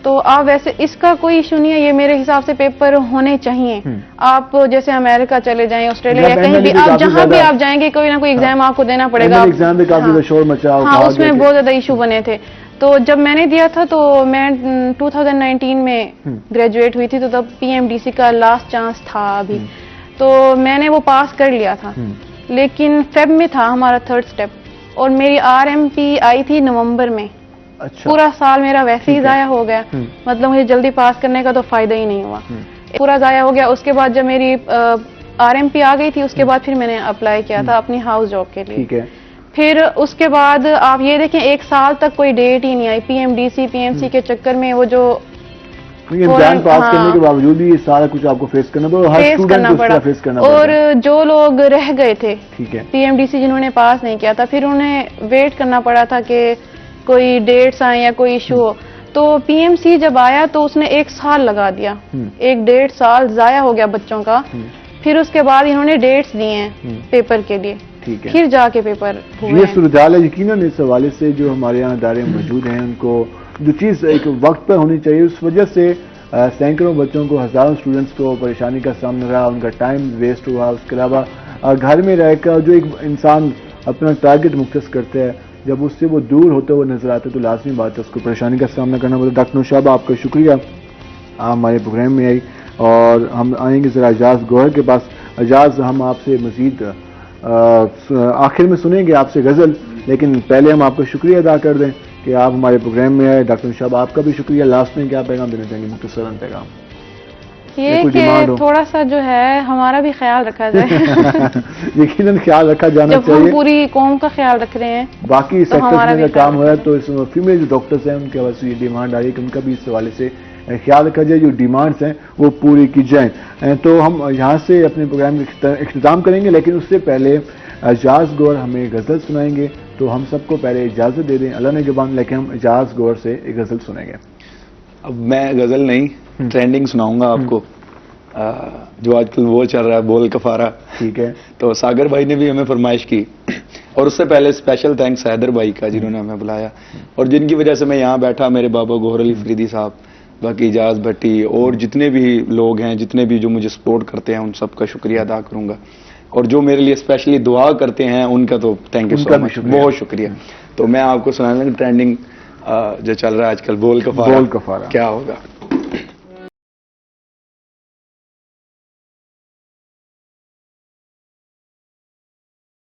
तो आप वैसे इसका कोई इशू नहीं है। ये मेरे हिसाब से पेपर होने चाहिए। आप जैसे अमेरिका चले जाएं, ऑस्ट्रेलिया, या कहीं भी आप जहां भी आप जाएंगे, कोई ना कोई एग्जाम आपको देना पड़ेगा। एग्जाम में काफी शोर मचा, हाँ, उसमें बहुत ज्यादा इशू बने थे। तो जब मैंने दिया था तो मैं 2019 में ग्रेजुएट हुई थी, तो तब पीएमडीसी का लास्ट चांस था अभी, तो मैंने वो पास कर लिया था। लेकिन फेब में था हमारा 3rd स्टेप, और मेरी आरएमपी आई थी नवंबर में। अच्छा, पूरा साल मेरा वैसे ही जाया हो गया, मतलब मुझे जल्दी पास करने का तो फायदा ही नहीं हुआ, पूरा जाया हो गया। उसके बाद जब मेरी आरएमपी आ गई थी, उसके बाद फिर मैंने अप्लाई किया था अपनी हाउस जॉब के लिए। ठीक है, फिर उसके बाद आप ये देखें 1 साल तक कोई डेट ही नहीं आई। पीएमडीसी पीएमसी के चक्कर में वो जो इम्तिहान पास हाँ, करने के बावजूद भी ये सारा कुछ आपको फेस करना पड़ा, हर फेस स्टूडेंट करना को इस पड़ा। तरह फेस करना पड़ा। और जो लोग रह गए थे ठीक है, पीएमडीसी जिन्होंने पास नहीं किया था, फिर उन्हें वेट करना पड़ा था कि कोई डेट्स आए या कोई इशू हो। तो पीएमसी जब आया तो उसने 1 साल लगा दिया, 1-1.5 साल जाया हो गया बच्चों का। फिर उसके बाद इन्होंने डेट्स दिए हैं पेपर के लिए, ठीक है, फिर जाके पेपर हुए ये हैं। सूरत-ए-हाल है। यकीनन इस हवाले से जो हमारे यहाँ इदारे मौजूद हैं, उनको जो चीज़ एक वक्त पर होनी चाहिए, उस वजह से सैकड़ों बच्चों को, हज़ारों स्टूडेंट्स को परेशानी का सामना रहा, उनका टाइम वेस्ट हुआ। उसके अलावा घर में रहकर जो एक इंसान अपना टारगेट मुख्तस करता है, जब उससे वो दूर होते हुए नजर आते तो लाजमी बात है उसको परेशानी का सामना करना पड़ता है। डॉक्टर नौशाबा, आपका शुक्रिया, आप हमारे प्रोग्राम में आई। और हम आएंगे ज़रा एजाज गौहर के पास। एजाज, हम आपसे मज़ीद आखिर में सुनेंगे आपसे गज़ल, लेकिन पहले हम आपको शुक्रिया अदा कर दें कि आप हमारे प्रोग्राम में आए। डॉक्टर नौशाबा, आपका भी शुक्रिया। लास्ट में क्या पैगाम देना चाहेंगे, मुख्तसरन पैगाम? ये कि थोड़ा सा जो है हमारा भी ख्याल रखा जाए। यकीनन ख्याल रखा जाना जब चाहिए। हम पूरी कौम का ख्याल रख रहे हैं, बाकी तो सेक्टर्स हमारा में भी काम हो रहा है, तो इस फीमेल जो डॉक्टर्स हैं उनके हवाले से ये डिमांड आ रही है कि उनका भी इस हवाले से ख्याल रखा जाए, जो डिमांड्स हैं वो पूरी की जाए। तो हम यहाँ से अपने प्रोग्राम का इख्तिताम करेंगे, लेकिन उससे पहले एजाज गौहर हमें गज़ल सुनाएंगे। तो हम सबको पहले इजाज़त दे दें, अल्लाह ने ज़बान, लेकिन हम एजाज गौहर से एक गज़ल सुनेंगे। अब मैं गजल नहीं, ट्रेंडिंग सुनाऊंगा आपको, जो आजकल वो चल रहा है, बोल कफारा। ठीक है। तो सागर भाई ने भी हमें फरमाइश की, और उससे पहले स्पेशल थैंक्स हैदर भाई का, जिन्होंने हमें बुलाया और जिनकी वजह से मैं यहाँ बैठा, मेरे बाबा गौहर अली फरीदी साहब, बाकी इजाज भट्टी और जितने भी लोग हैं, जितने भी जो मुझे सपोर्ट करते हैं, उन सबका शुक्रिया अदा करूंगा। और जो मेरे लिए स्पेशली दुआ करते हैं उनका तो थैंक यू सो मच, बहुत शुक्रिया। तो मैं आपको सुनाने लगा ट्रेंडिंग जो चल रहा है आजकल, बोल कफारा। बोल कफारा क्या होगा।